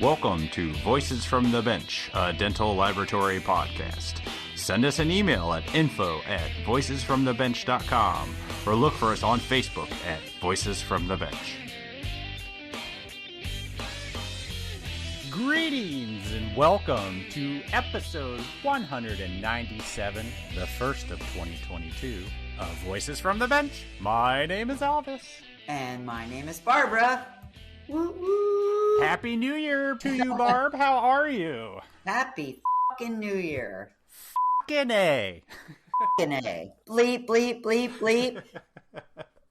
Welcome to Voices from the Bench, a dental laboratory podcast. Send us an email at info@voicesfromthebench.com or look for us on Facebook at Voices from the Bench. Greetings and welcome to episode 197, the first of 2022 of Voices from the Bench. My name is Elvis. And my name is Barbara. Woo woo! Happy New Year to you, Barb. How are you? Happy fucking New Year. Fucking A. Fucking A. Bleep, bleep, bleep, bleep.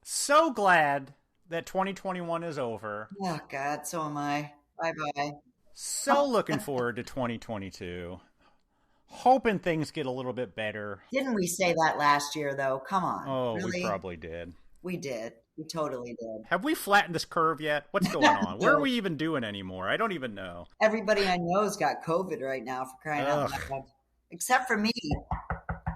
So glad that 2021 is over. Oh, God, so am I. Bye-bye. So looking forward to 2022. Hoping things get a little bit better. Didn't we say that last year, though? Come on. Oh, really? We probably did. We did. We totally did. Have we flattened this curve yet? What's going on? What are we even doing anymore? I don't even know. Everybody I know's got COVID right now, for crying out loud. Except for me.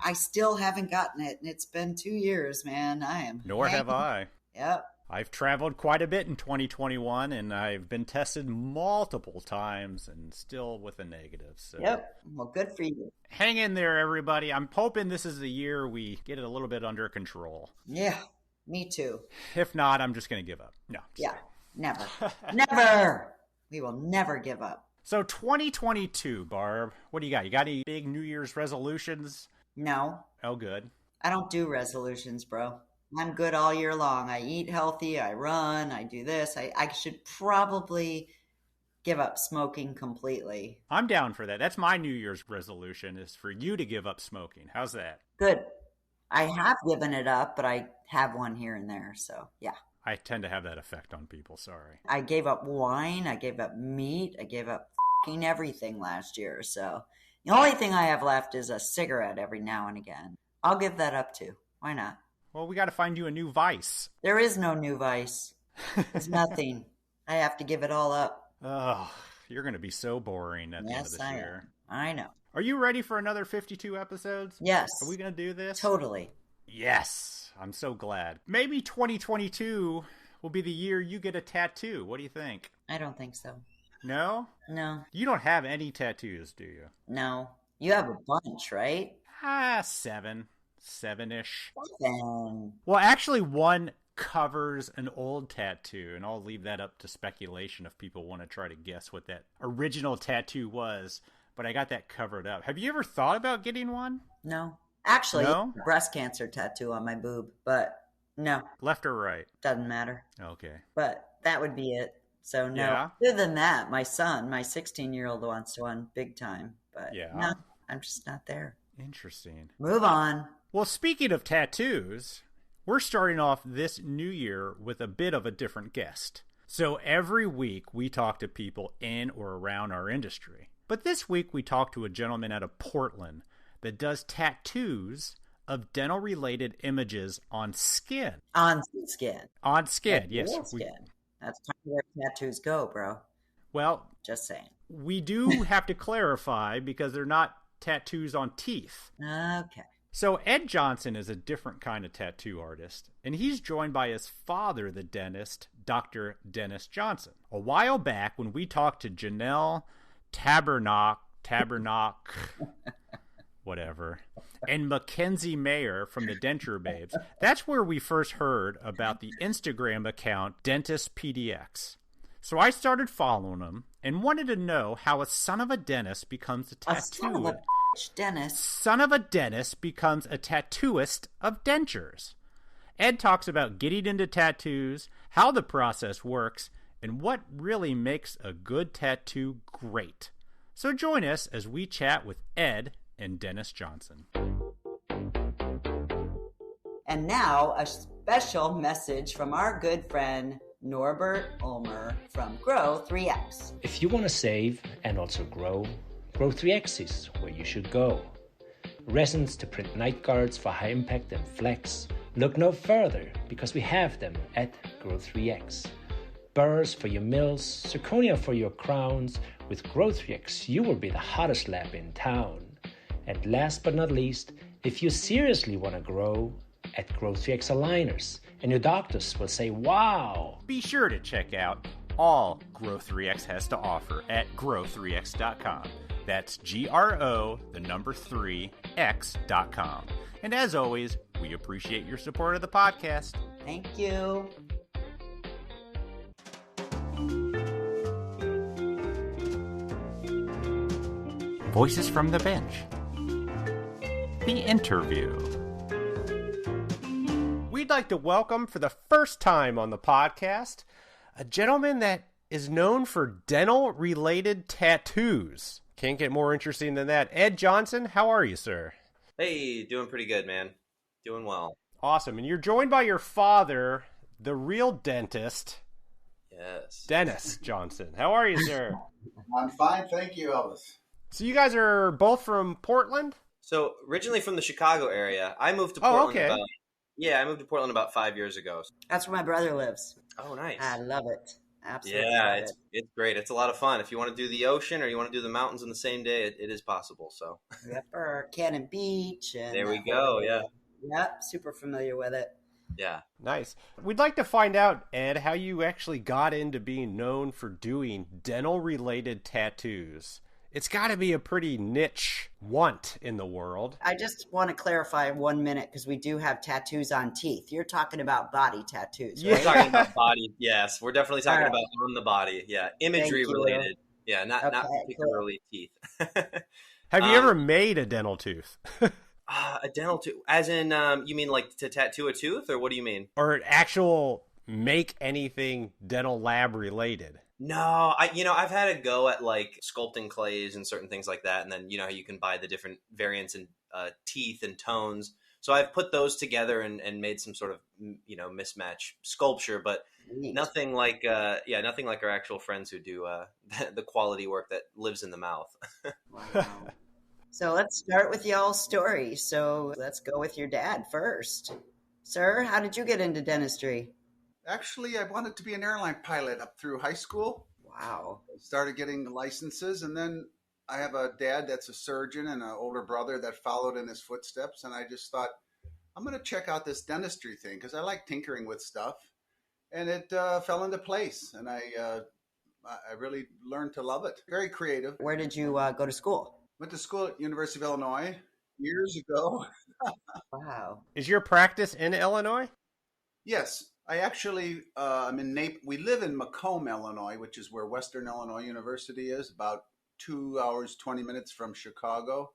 I still haven't gotten it, and it's been 2 years, man. Nor have I. Yep. I've traveled quite a bit in 2021, and I've been tested multiple times and still with a negative. So. Yep. Well, good for you. Hang in there, everybody. I'm hoping this is the year we get it a little bit under control. Yeah, me too. If not, I'm just going to give up. No. Yeah, never. Never. We will never give up. So 2022, Barb, what do you got? You got any big New Year's resolutions? No. Oh, good. I don't do resolutions, bro. I'm good all year long. I eat healthy. I run. I do this. I should probably give up smoking completely. I'm down for that. That's my New Year's resolution, is for you to give up smoking. How's that? Good. I have given it up, but I have one here and there. So, yeah. I tend to have that effect on people. Sorry. I gave up wine. I gave up meat. I gave up fucking everything last year. So, the only thing I have left is a cigarette every now and again. I'll give that up too. Why not? Well, we got to find you a new vice. There is no new vice. There's nothing. I have to give it all up. Oh, you're going to be so boring at the end of this year. I know. Are you ready for another 52 episodes? Yes. Are we going to do this? Totally. Yes. I'm so glad. Maybe 2022 will be the year you get a tattoo. What do you think? I don't think so. No? No. You don't have any tattoos, do you? No. You have a bunch, right? Seven-ish. 7. Well, actually, one covers an old tattoo, and I'll leave that up to speculation if people want to try to guess what that original tattoo was, but I got that covered up. Have you ever thought about getting one? No. Actually, no? Breast cancer tattoo on my boob, but no. Left or right? Doesn't matter. Okay. But that would be it. So, no. Yeah. Other than that, my son, my 16-year-old wants one big time, but no, I'm just not there. Interesting. Move on. Well, speaking of tattoos, we're starting off this new year with a bit of a different guest. So every week we talk to people in or around our industry. But this week we talked to a gentleman out of Portland that does tattoos of dental-related images on skin. On skin. On skin, yes. Skin. That's kind of where tattoos go, bro. Well, just saying. We do have to clarify because they're not tattoos on teeth. Okay. So Ed Johnson is a different kind of tattoo artist, and he's joined by his father, the dentist, Dr. Dennis Johnson. A while back, when we talked to Janelle Tabernock, whatever, and Mackenzie Mayer from the Denture Babes, that's where we first heard about the Instagram account Dentist PDX. So I started following him and wanted to know how a son of a dentist becomes a tattooist. Son of a dentist becomes a tattooist of dentures. Ed talks about getting into tattoos, how the process works, and what really makes a good tattoo great. So join us as we chat with Ed and Dennis Johnson. And now a special message from our good friend Norbert Ulmer from Grow 3X. If you want to save and also grow 3X is where you should go. Resins to print night guards for high impact and flex. Look no further because we have them at Grow 3X. Burrs for your mills, zirconia for your crowns. With Grow 3X, you will be the hottest lab in town. And last but not least, if you seriously want to grow, at Grow 3X aligners, and your doctors will say, wow. Be sure to check out all Grow3X has to offer at grow3x.com. That's GRO, the number 3, X.com. And as always, we appreciate your support of the podcast. Thank you. Voices from the Bench. The Interview. We'd like to welcome for the first time on the podcast a gentleman that is known for dental-related tattoos. Can't get more interesting than that. Ed Johnson, how are you, sir? Hey, doing pretty good, man. Doing well. Awesome. And you're joined by your father, the real dentist. Yes. Dennis Johnson. How are you, sir? I'm fine, thank you, Elvis. So you guys are both from Portland? So originally from the Chicago area, I moved to Portland. Okay. I moved to Portland about 5 years ago. That's where my brother lives. Oh, nice. I love it. Absolutely. Yeah, love it's great. It's a lot of fun. If you want to do the ocean or you want to do the mountains in the same day, it is possible. So. Yep, or Cannon Beach. And There we go. Yeah. Yep, super familiar with it. Yeah. Nice. We'd like to find out, Ed, how you actually got into being known for doing dental-related tattoos. It's got to be a pretty niche want in the world. I just want to clarify 1 minute because we do have tattoos on teeth. You're talking about body tattoos, Yeah. right? We're talking about body. Yes, we're definitely talking All right. about on the body. Yeah, imagery Thank you. related. Yeah, not Okay, particularly teeth. Have you ever made a dental tooth? A dental tooth, as in, you mean like to tattoo a tooth, or what do you mean? Or an actual make anything dental lab related? No, I've had a go at like sculpting clays and certain things like that, and then you know how you can buy the different variants in teeth and tones. So I've put those together and made some sort of mismatch sculpture, but Neat. nothing like nothing like our actual friends who do the quality work that lives in the mouth. Wow. So let's start with y'all's story. So let's go with your dad first. Sir, how did you get into dentistry? Actually, I wanted to be an airline pilot up through high school. Wow. Started getting licenses, and then I have a dad that's a surgeon and an older brother that followed in his footsteps, and I just thought, I'm going to check out this dentistry thing because I like tinkering with stuff, and it fell into place, and I really learned to love it. Very creative. Where did you go to school? Went to school at University of Illinois years ago. Wow. Is your practice in Illinois? Yes. I actually, I'm in we live in Macomb, Illinois, which is where Western Illinois University is, about 2 hours, 20 minutes from Chicago.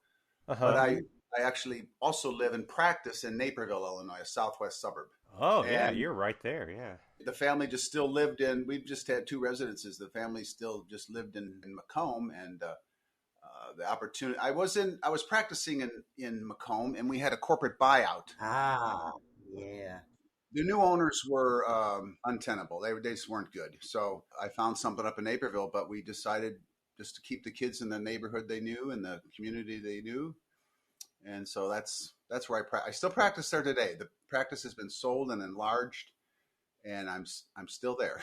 Uh-huh. But I actually also live and practice in Naperville, Illinois, a southwest suburb. Oh, yeah, And you're right there, yeah. the family just still lived we've just had 2 residences. The family still just lived in Macomb, and the opportunity, I was practicing in Macomb, and we had a corporate buyout. Ah, yeah. The new owners were untenable. They just weren't good. So I found something up in Naperville, but we decided just to keep the kids in the neighborhood they knew and the community they knew. And so that's where I still practice there today. The practice has been sold and enlarged, and I'm still there.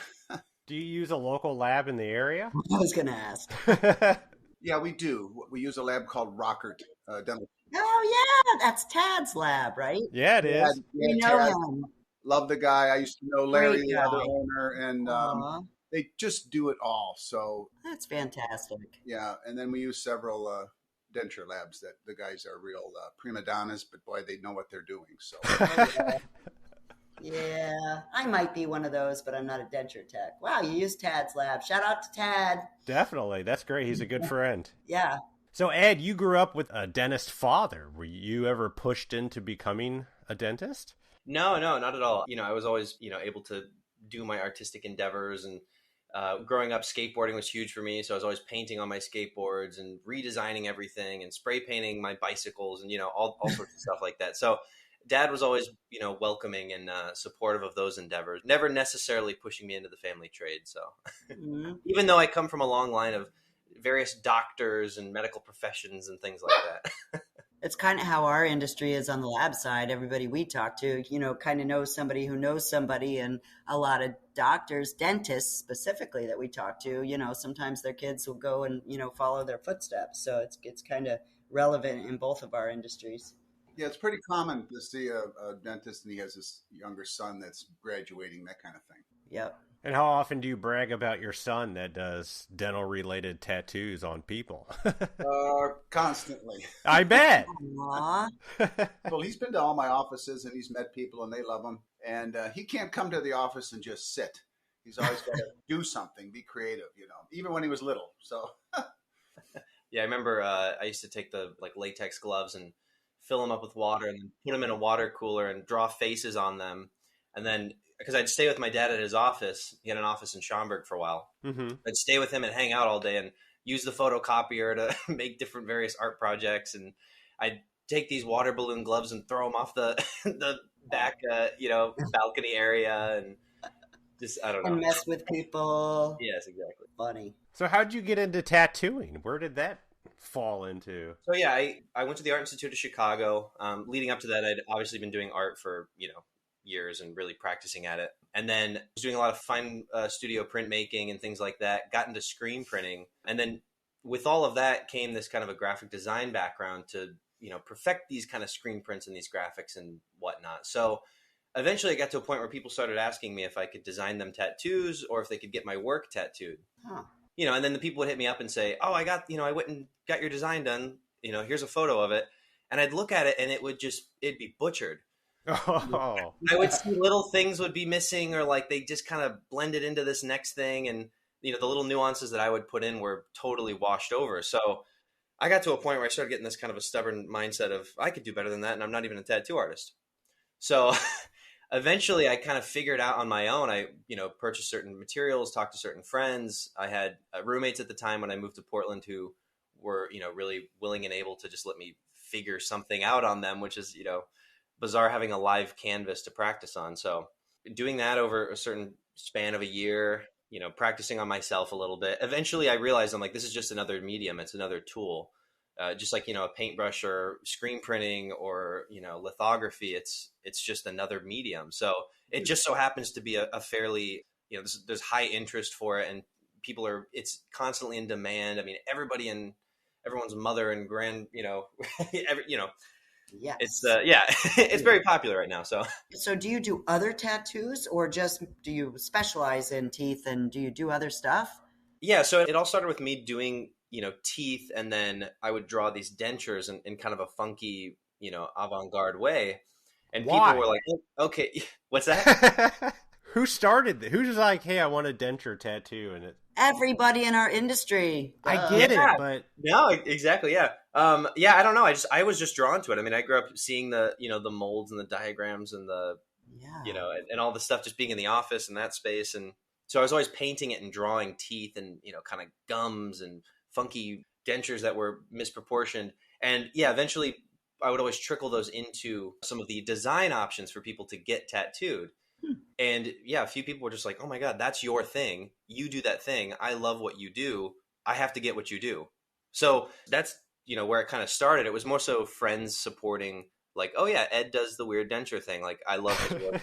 Do you use a local lab in the area? I was going to ask. Yeah, we do. We use a lab called Rockert Dental. Oh, yeah. That's Tad's lab, right? Yeah, it is. We know Chad, him. love the guy. I used to know Larry, Great the guy. other owner, and Aw, they just do it all. So that's fantastic. yeah, and then we use several denture labs that the guys are real prima donnas, but boy, they know what they're doing. So Yeah, I might be one of those, but I'm not a denture tech. Wow, you use Tad's lab. Shout out to Tad. Definitely. That's great. He's a good friend. Yeah. So, Ed, you grew up with a dentist father. Were you ever pushed into becoming a dentist? No, not at all. I was always, able to do my artistic endeavors, and growing up, skateboarding was huge for me. So I was always painting on my skateboards and redesigning everything and spray painting my bicycles and, all sorts of stuff like that. So Dad was always, welcoming and supportive of those endeavors, never necessarily pushing me into the family trade. So Mm-hmm. even though I come from a long line of various doctors and medical professions and things like that. It's kind of how our industry is on the lab side. Everybody we talk to, kind of knows somebody who knows somebody, and a lot of doctors, dentists specifically that we talk to, sometimes their kids will go and, follow their footsteps. So it's kind of relevant in both of our industries. yeah, it's pretty common to see a dentist and he has this younger son that's graduating, that kind of thing. Yep. And how often do you brag about your son that does dental-related tattoos on people? Constantly. I bet. Aw. Well, he's been to all my offices and he's met people and they love him. And he can't come to the office and just sit. He's always got to do something, be creative, even when he was little. So, Yeah, I remember I used to take the latex gloves and fill them up with water and then put them in a water cooler and draw faces on them. And then, because I'd stay with my dad at his office, he had an office in Schaumburg for a while. Mm-hmm. I'd stay with him and hang out all day and use the photocopier to make different various art projects. And I'd take these water balloon gloves and throw them off the the back, balcony area and just, I don't know. And mess with people. Yes, exactly. Funny. So how'd you get into tattooing? Where did that fall into? So yeah, I went to the Art Institute of Chicago. Leading up to that, I'd obviously been doing art for, years and really practicing at it. And then I was doing a lot of fine studio printmaking and things like that, got into screen printing. And then with all of that came this kind of a graphic design background to, perfect these kind of screen prints and these graphics and whatnot. So eventually I got to a point where people started asking me if I could design them tattoos or if they could get my work tattooed. Huh. And then the people would hit me up and say, oh, I went and got your design done. Here's a photo of it. And I'd look at it and it'd be butchered. Oh. I would see little things would be missing or like they just kind of blended into this next thing. And, the little nuances that I would put in were totally washed over. So I got to a point where I started getting this kind of a stubborn mindset of I could do better than that. And I'm not even a tattoo artist. So eventually I kind of figured out on my own. I, purchased certain materials, talked to certain friends. I had roommates at the time when I moved to Portland who were, really willing and able to just let me figure something out on them, which is, bizarre having a live canvas to practice on. So doing that over a certain span of a year, practicing on myself a little bit. Eventually I realized I'm like, this is just another medium. It's another tool. Just like, a paintbrush or screen printing or, lithography, it's just another medium. So it just so happens to be a fairly, there's high interest for it and it's constantly in demand. I mean, everyone's mother and Yes. it's it's very popular right now. So do you do other tattoos or just do you specialize in teeth and do you do other stuff? yeah, so it all started with me doing, teeth, and then I would draw these dentures in kind of a funky, avant-garde way. And Why? people were like, oh, okay, what's that? Who started that? Who's like, hey, I want a denture tattoo? And Everybody in our industry. I Duh. get Yeah. it, but No, exactly. Yeah. I don't know. I was just drawn to it. I mean, I grew up seeing the, the molds and the diagrams and the, Yeah. and all the stuff just being in the office and that space. And so I was always painting it and drawing teeth and, kind of gums and funky dentures that were misproportioned. And yeah, eventually I would always trickle those into some of the design options for people to get tattooed. And yeah, a few people were just like, oh my God, that's your thing. You do that thing. I love what you do. I have to get what you do. So that's, where it kind of started. It was more so friends supporting like, oh yeah, Ed does the weird denture thing. Like, I love his work.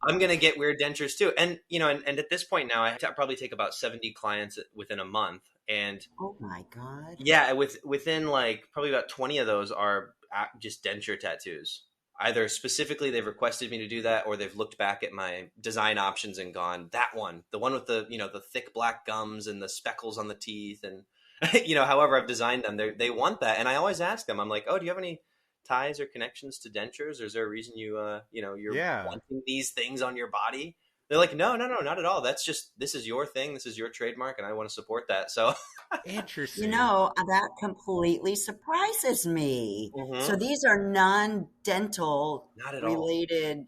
I'm going to get weird dentures too. And, and at this point now, I probably take about 70 clients within a month. And Oh my God. yeah, within like probably about 20 of those are just denture tattoos. Either specifically they've requested me to do that, or they've looked back at my design options and gone, that one, the one with the, the thick black gums and the speckles on the teeth. And, however I've designed them, they want that. And I always ask them, I'm like, oh, do you have any ties or connections to dentures? Or is there a reason you're wanting these things on your body? They're like, no, not at all. That's just, this is your thing. This is your trademark. And I want to support that. So interesting. That completely surprises me. Mhm. So these are non-dental Not at all. related.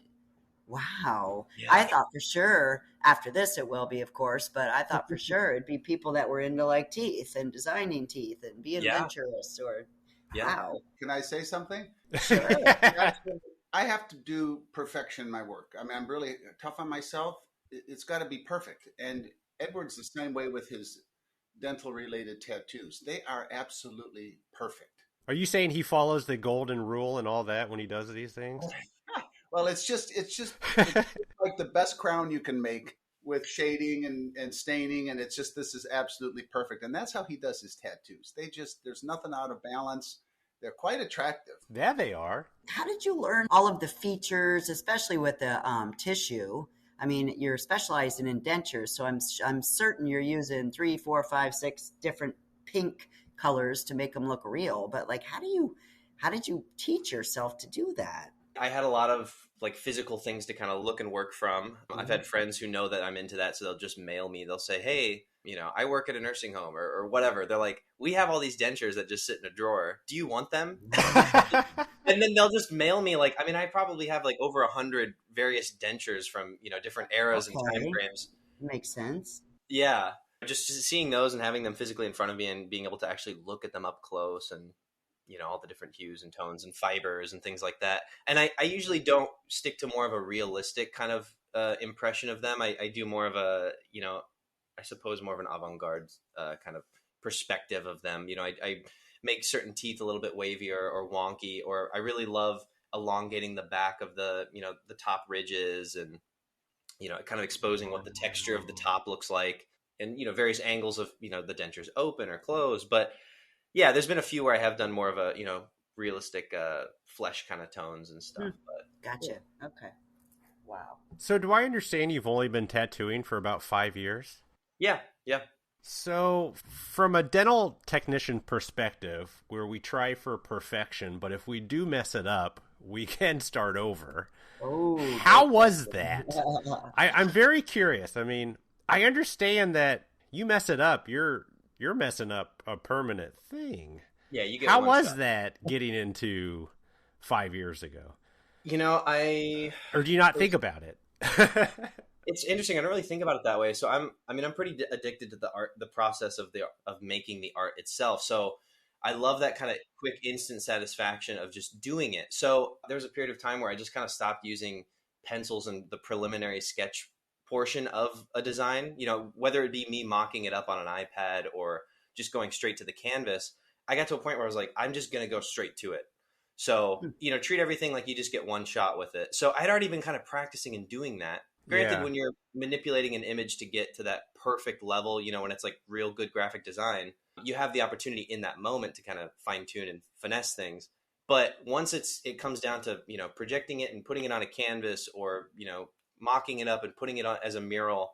Wow. Yeah. I thought for sure after this it will be, of course, but I thought for sure it'd be people that were into like teeth and designing teeth and being Yeah. denturists or Yeah. wow. Can I say something? Sure. I have to do perfection in my work. I mean, I'm really tough on myself. It's got to be perfect. And Edward's the same way with his dental related tattoos. They are absolutely perfect. Are you saying he follows the golden rule and all that when he does these things? Well, it's just like the best crown you can make with shading and staining. And it's just, this is absolutely perfect. And that's how he does his tattoos. There's nothing out of balance. They're quite attractive. Yeah, they are. How did you learn all of the features, especially with the tissue? I mean, you're specializing in dentures, so I'm certain you're using 3, 4, 5, 6 different pink colors to make them look real. But like, how did you teach yourself to do that? I had a lot of like physical things to kind of look and work from. I've had friends who know that I'm into that, so they'll just mail me. They'll say, "Hey, I work at a nursing home or whatever." They're like, "We have all these dentures that just sit in a drawer. Do you want them?" And then they'll just mail me like, I mean, I probably have like over 100 various dentures from, different eras and time frames. Makes sense. Yeah. Just seeing those and having them physically in front of me and being able to actually look at them up close and, all the different hues and tones and fibers and things like that. And I usually don't stick to more of a realistic kind of impression of them. I do more of a, I suppose more of an avant-garde kind of perspective of them. I make certain teeth a little bit wavier or wonky, or I really love elongating the back of the top ridges and, kind of exposing what the texture of the top looks like and, various angles of, the dentures open or closed. But yeah, there's been a few where I have done more of a, realistic flesh kind of tones and stuff. But Gotcha. Okay. Wow. So do I understand you've only been tattooing for about 5 years? Yeah. So from a dental technician perspective, where we try for perfection, but if we do mess it up, we can start over. Oh, how was that? I'm very curious. I mean, I understand that you mess it up, you're messing up a permanent thing. Yeah, you get How one was shot. that getting into 5 years ago? Or do you not think about it? It's interesting. I don't really think about it that way. So I'm pretty addicted to the process of making the art itself. So I love that kind of quick, instant satisfaction of just doing it. So there was a period of time where I just kind of stopped using pencils and the preliminary sketch portion of a design, whether it be me mocking it up on an iPad or just going straight to the canvas. I got to a point where I was like, I'm just going to go straight to it. So, treat everything like you just get one shot with it. So I'd already been kind of practicing and doing that. Granted, when you're manipulating an image to get to that perfect level, when it's like real good graphic design, you have the opportunity in that moment to kind of fine tune and finesse things. But once it comes down to, projecting it and putting it on a canvas or, mocking it up and putting it on as a mural,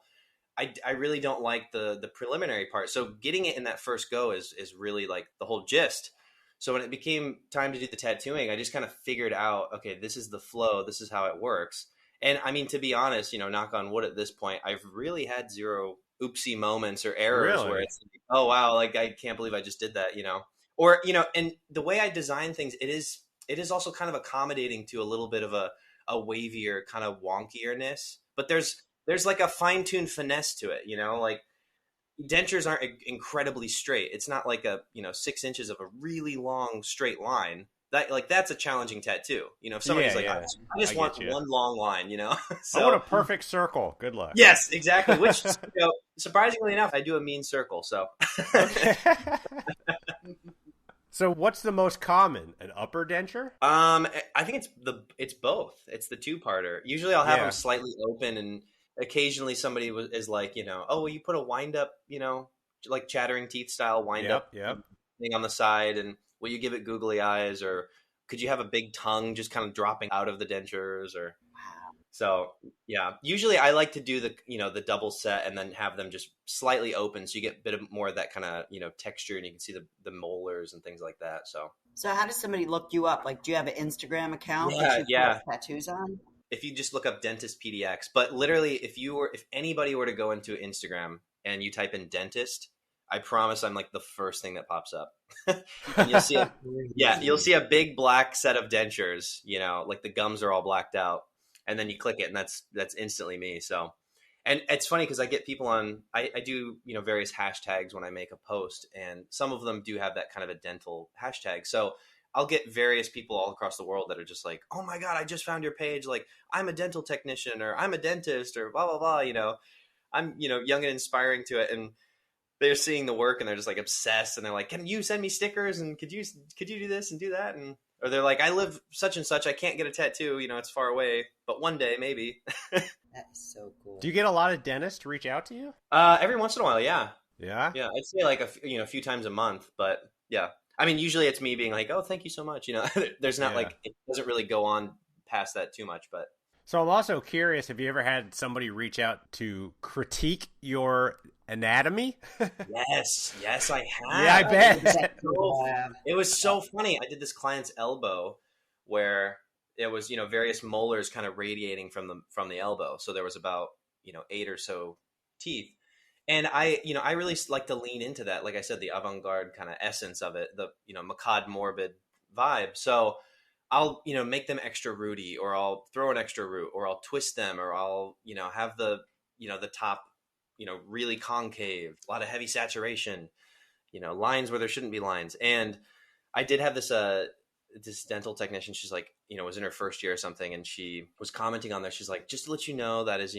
I really don't like the preliminary part. So getting it in that first go is really like the whole gist. So when it became time to do the tattooing, I just kind of figured out, okay, this is the flow. This is how it works. And I mean, to be honest, knock on wood at this point, I've really had zero oopsie moments or errors where it's like, oh, wow, like I can't believe I just did that, or, and the way I design things, it is also kind of accommodating to a little bit of a wavier kind of wonkierness, but there's like a fine-tuned finesse to it, like dentures aren't incredibly straight. It's not like 6 inches of a really long straight line. That's a challenging tattoo. If somebody's I just want one long line, So, I want a perfect circle. Good luck. Yes, exactly. Which, surprisingly enough, I do a mean circle. So, okay. So what's the most common? An upper denture? I think it's both. It's the two-parter. Usually I'll have them slightly open, and occasionally somebody is like, oh, well, you put a wind up, like chattering teeth style wind up thing on the side, and will you give it googly eyes, or could you have a big tongue just kind of dropping out of the dentures, or so usually I like to do the double set and then have them just slightly open so you get a bit of more of that kind of texture, and you can see the molars and things like that. So how does somebody look you up? Like, do you have an Instagram account that you put tattoos on? If you just look up Dentist PDX, but literally if anybody were to go into Instagram and you type in dentist, I promise I'm like the first thing that pops up. And you'll see you'll see a big black set of dentures, like the gums are all blacked out, and then you click it and that's instantly me. So, and it's funny because I get people on, I do, various hashtags when I make a post, and some of them do have that kind of a dental hashtag. So I'll get various people all across the world that are just like, oh my God, I just found your page. Like, I'm a dental technician, or I'm a dentist, or blah, blah, blah, I'm, young and inspiring to it. And they're seeing the work and they're just like obsessed, and they're like, can you send me stickers? And could you do this and do that? And, or they're like, I live such and such, I can't get a tattoo, it's far away, but one day maybe. That is so cool. Do you get a lot of dentists reach out to you? Every once in a while. Yeah. Yeah. Yeah. I'd say like a few times a month, but yeah. I mean, usually it's me being like, oh, thank you so much. There's not like, it doesn't really go on past that too much, but. So I'm also curious, have you ever had somebody reach out to critique your anatomy? Yes, I have. Yeah, I bet. It was so funny. I did this client's elbow where it was, various molars kind of radiating from the elbow. So there was about, 8 or so teeth. And I really like to lean into that. Like I said, the avant-garde kind of essence of it, the, macabre morbid vibe. So I'll, make them extra rooty, or I'll throw an extra root, or I'll twist them, or I'll, have the, the top, really concave, a lot of heavy saturation, lines where there shouldn't be lines. And I did have this dental technician. She's like, was in her first year or something, and she was commenting on there. She's like, just to let you know, that is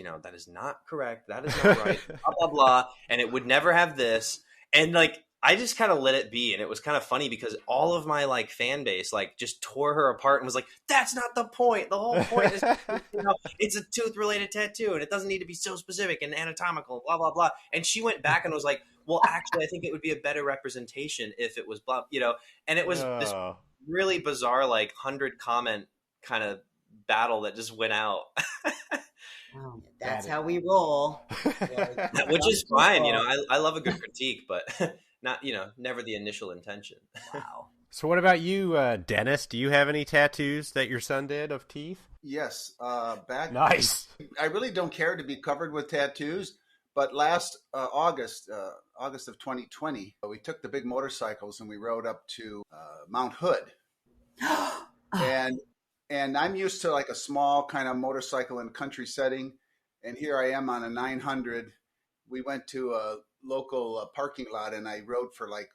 not correct. That is not right. Blah, blah, blah. And it would never have this. And like, I just kind of let it be. And it was kind of funny because all of my like fan base, like, just tore her apart and was like, that's not the point. The whole point is, it's a tooth related tattoo and it doesn't need to be so specific and anatomical, blah, blah, blah. And she went back and was like, well, actually, I think it would be a better representation if it was blah, and it was this really bizarre, like 100 comment kind of battle that just went out. Oh, that's how we roll. Which is fine. I love a good critique, but not, never the initial intention. Wow. So what about you, Dennis? Do you have any tattoos that your son did of teeth? Yes. Nice. I really don't care to be covered with tattoos, but last August of 2020, we took the big motorcycles and we rode up to Mount Hood. And I'm used to like a small kind of motorcycle in country setting. And here I am on a 900. We went to a local parking lot and I rode for like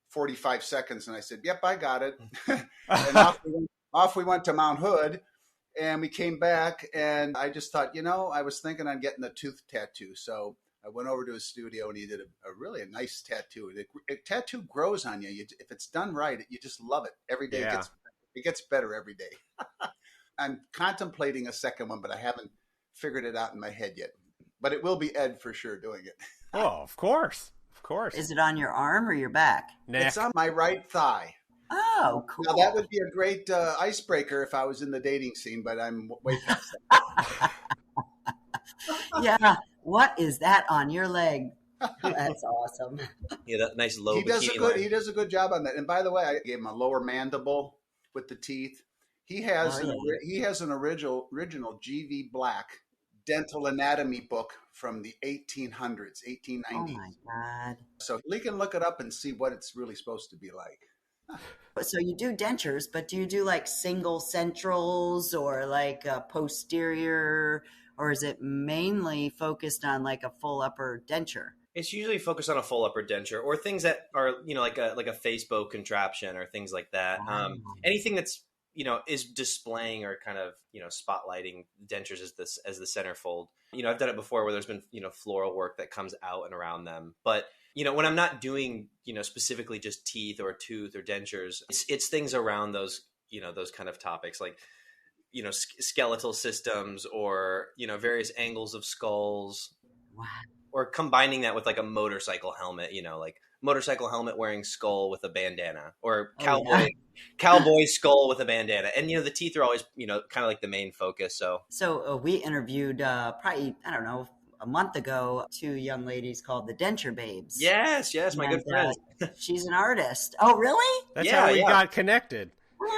45 seconds. And I said, yep, I got it. And off we went to Mount Hood. And we came back and I just thought, I was thinking on getting a tooth tattoo. So I went over to his studio and he did a really nice tattoo. A tattoo grows on you. If it's done right, you just love it. Every day it gets better every day. I'm contemplating a second one, but I haven't figured it out in my head yet. But it will be Ed for sure doing it. Oh, of course. Of course. Is it on your arm or your back? Neck. It's on my right thigh. Oh, cool. Now, that would be a great icebreaker if I was in the dating scene, but I'm way past that. Yeah. What is that on your leg? That's awesome. Yeah, that nice low He does bikini a good job on that. And by the way, I gave him a lower mandible with the teeth. He has an original GV Black dental anatomy book from the 1800s, 1890s. Oh my God. So we can look it up and see what it's really supposed to be like. So you do dentures, but do you do like single centrals or like a posterior, or is it mainly focused on like a full upper denture? It's usually focused on a full upper denture or things that are, like a face bow contraption or things like that. Anything that's, is displaying or kind of, spotlighting dentures as the centerfold. I've done it before where there's been, floral work that comes out and around them. But, when I'm not doing, specifically just teeth or tooth or dentures, it's things around those, those kind of topics like, skeletal systems or, various angles of skulls. Wow. Or combining that with like a motorcycle helmet, like motorcycle helmet wearing skull with a bandana, or cowboy skull with a bandana. And, the teeth are always, kind of like the main focus. So we interviewed probably, I don't know, a month ago, 2 young ladies called the Denture Babes. Yes, my good friend. She's an artist. Oh, really? That's how we got connected.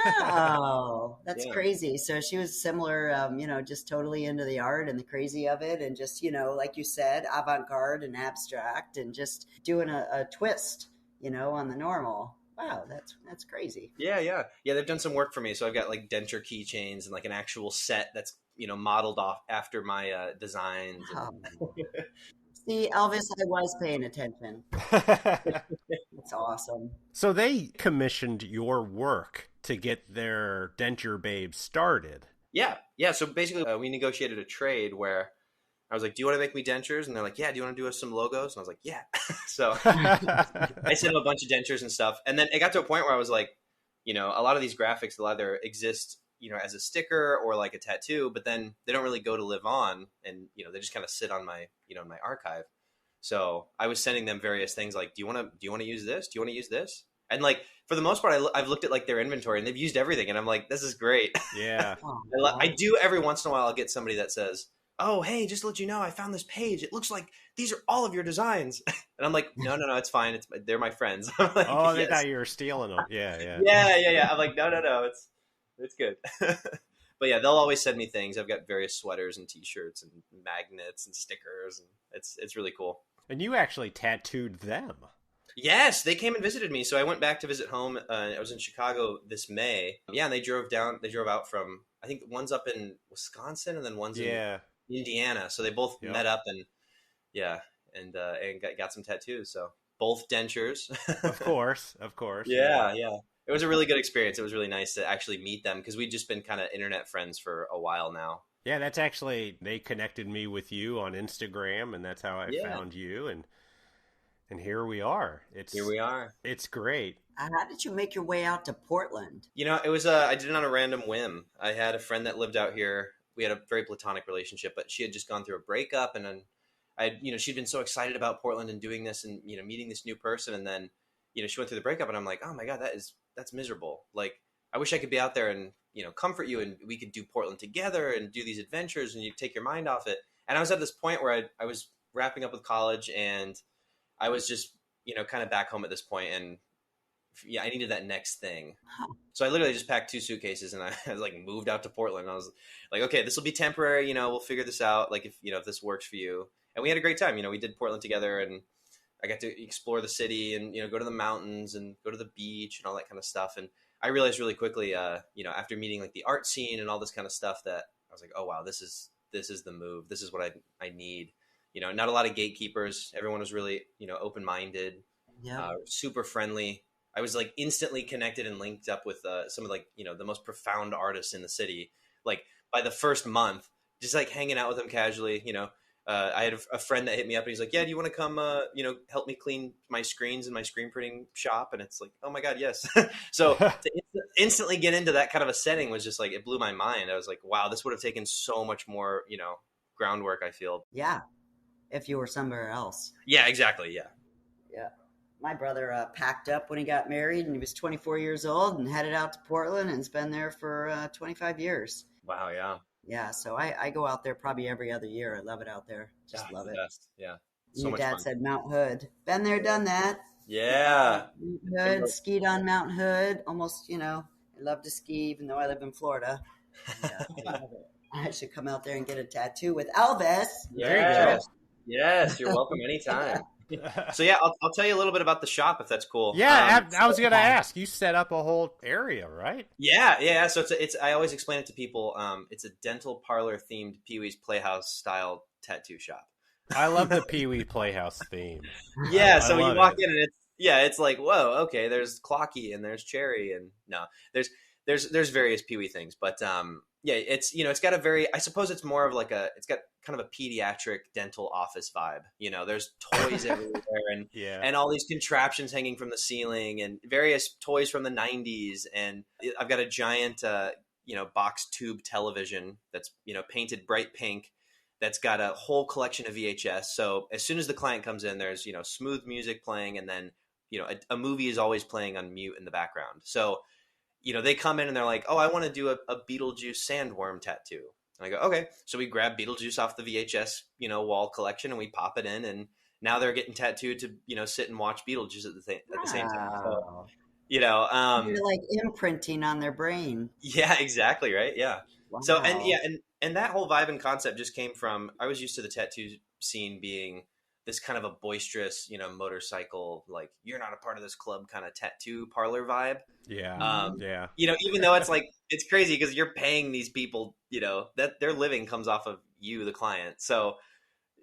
Wow, that's crazy. So she was similar, just totally into the art and the crazy of it, and just, like you said, avant-garde and abstract, and just doing a twist, on the normal. Wow, that's crazy. Yeah. They've done some work for me. So I've got like denture keychains and like an actual set that's, modeled off after my designs. See, Elvis, I was paying attention. That's awesome. So they commissioned your work to get their Denture Babes started. Yeah. So basically, we negotiated a trade where I was like, do you want to make me dentures? And they're like, yeah. Do you want to do us some logos? And I was like, yeah. So I sent them a bunch of dentures and stuff. And then it got to a point where I was like, a lot of these graphics, they'll either exist, as a sticker or like a tattoo, but then they don't really go to live on. And, they just kind of sit on my, my archive. So I was sending them various things like, do you want to use this? Do you want to use this? And like, for the most part, I've looked at like their inventory and they've used everything. And I'm like, this is great. Yeah. I do every once in a while, I'll get somebody that says, oh, hey, just to let you know, I found this page. It looks like these are all of your designs. And I'm like, no, it's fine. They're my friends. I'm like, Oh, they yes. thought you were stealing them. Yeah. Yeah. I'm like, no, it's good. But yeah, they'll always send me things. I've got various sweaters and T-shirts and magnets and stickers, and it's really cool. And you actually tattooed them. Yes, they came and visited me. So I went back to visit home. I was in Chicago this May. Yeah, and they drove out from, I think one's up in Wisconsin and then one's in Indiana. So they both met up and got some tattoos. So both dentures. Of course. Yeah. It was a really good experience. It was really nice to actually meet them because we'd just been kind of internet friends for a while now. Yeah, that's actually, they connected me with you on Instagram, and that's how I found you, and here we are. It's great. How did you make your way out to Portland? It was I did it on a random whim. I had a friend that lived out here. We had a very platonic relationship, but she had just gone through a breakup, and then she'd been so excited about Portland and doing this and meeting this new person, and then she went through the breakup, and I'm like, oh my God, that's miserable. Like, I wish I could be out there and comfort you, and we could do Portland together and do these adventures, and you take your mind off it. And I was at this point where I was wrapping up with college, and I was just kind of back home at this point, and I needed that next thing. So I literally just packed 2 suitcases and I was like moved out to Portland. I was like, okay, this will be temporary. We'll figure this out. Like if this works for you. And we had a great time. We did Portland together, and I got to explore the city and, go to the mountains and go to the beach and all that kind of stuff. And I realized really quickly, after meeting like the art scene and all this kind of stuff, that I was like, oh wow, this is the move. This is what I need. Not a lot of gatekeepers. Everyone was really, open-minded, super friendly. I was like instantly connected and linked up with some of like, the most profound artists in the city. Like by the first month, just like hanging out with them casually, I had a friend that hit me up and he's like, yeah, do you want to come, help me clean my screens in my screen printing shop? And it's like, oh my God, yes. So to instantly get into that kind of a setting was just like, it blew my mind. I was like, wow, this would have taken so much more, groundwork, I feel. Yeah. If you were somewhere else. Yeah, exactly. Yeah. Yeah. My brother packed up when he got married, and he was 24 years old and headed out to Portland and's been there for 25 years. Wow. Yeah. Yeah. So I go out there probably every other year. I love it out there. Just love it. Best. Yeah. So Your much dad fun. said Mount Hood. Been there, done that. Yeah. Mount Hood, skied on Mount Hood. Almost, I love to ski, even though I live in Florida. Yeah, I should come out there and get a tattoo with Elvis. Yes, you're welcome anytime. So yeah, I'll tell you a little bit about the shop if that's cool. Yeah, I was gonna ask. You set up a whole area, right? Yeah. So it's I always explain it to people. It's a dental parlor themed Pee-wee's Playhouse style tattoo shop. I love the Pee-wee Playhouse theme. Yeah, so you walk in and it's like, whoa, okay. There's Clocky and there's Cherry and no, there's various Pee-wee things, but yeah, it's it's got a very, I suppose it's more of like it's got kind of a pediatric dental office vibe. There's toys everywhere and all these contraptions hanging from the ceiling and various toys from the 90s. And I've got a giant, box tube television that's, painted bright pink. That's got a whole collection of VHS. So as soon as the client comes in, there's, smooth music playing. And then, a movie is always playing on mute in the background. So, they come in and they're like, oh, I want to do a Beetlejuice sandworm tattoo. And I go, okay. So we grab Beetlejuice off the VHS, wall collection and we pop it in. And now they're getting tattooed to, sit and watch Beetlejuice at the same time. So, you're like imprinting on their brain. Yeah, exactly. Right. Yeah. Wow. So, and that whole vibe and concept just came from, I was used to the tattoo scene being this kind of a boisterous, motorcycle, like you're not a part of this club kind of tattoo parlor vibe. Yeah. Even though it's like, it's crazy because you're paying these people, that their living comes off of you, the client. So,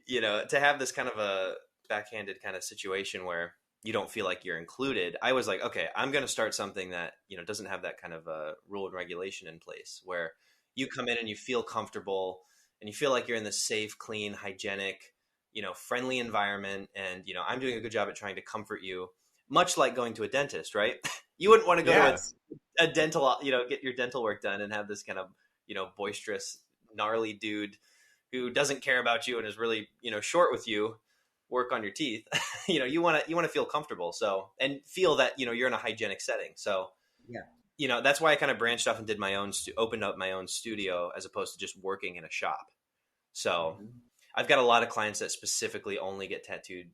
to have this kind of a backhanded kind of situation where you don't feel like you're included, I was like, okay, I'm going to start something that, doesn't have that kind of a rule and regulation in place where you come in and you feel comfortable and you feel like you're in this safe, clean, hygienic, friendly environment. And, I'm doing a good job at trying to comfort you, much like going to a dentist, right? You wouldn't want to go to a dental, get your dental work done and have this kind of, boisterous, gnarly dude who doesn't care about you and is really, short with you. work on your teeth. You want to feel comfortable. So, and feel that, you're in a hygienic setting. So, Yeah. That's why I kind of branched off and did opened up my own studio as opposed to just working in a shop. So I've got a lot of clients that specifically only get tattooed,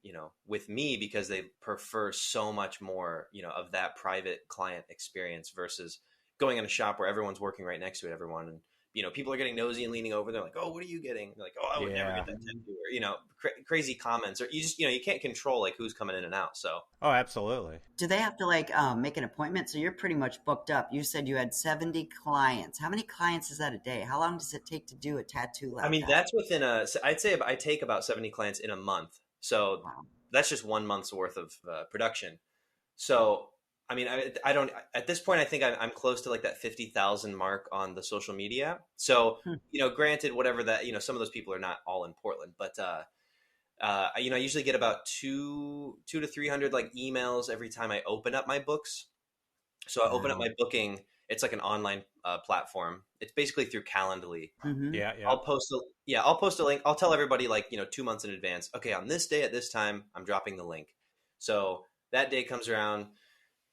with me because they prefer so much more, of that private client experience versus going in a shop where everyone's working right next to everyone. And, people are getting nosy and leaning over. They're like, oh, what are you getting? They're like, oh, I would never get that tattoo. Or, crazy comments. Or you just, you can't control like who's coming in and out. So. Oh, absolutely. Do they have to make an appointment? So you're pretty much booked up. You said you had 70 clients. How many clients is that a day? How long does it take to do a tattoo like that? That's within I'd say I take about 70 clients in a month. So that's just 1 month's worth of production. So, I don't, at this point, I think I'm close to like that 50,000 mark on the social media. So, granted, whatever that, some of those people are not all in Portland, but, I usually get about 200 to 300 like emails every time I open up my books. So I open up my booking. It's like an online platform. It's basically through Calendly. Mm-hmm. Yeah. I'll post a link. I'll tell everybody 2 months in advance. Okay, on this day at this time, I'm dropping the link. So that day comes around,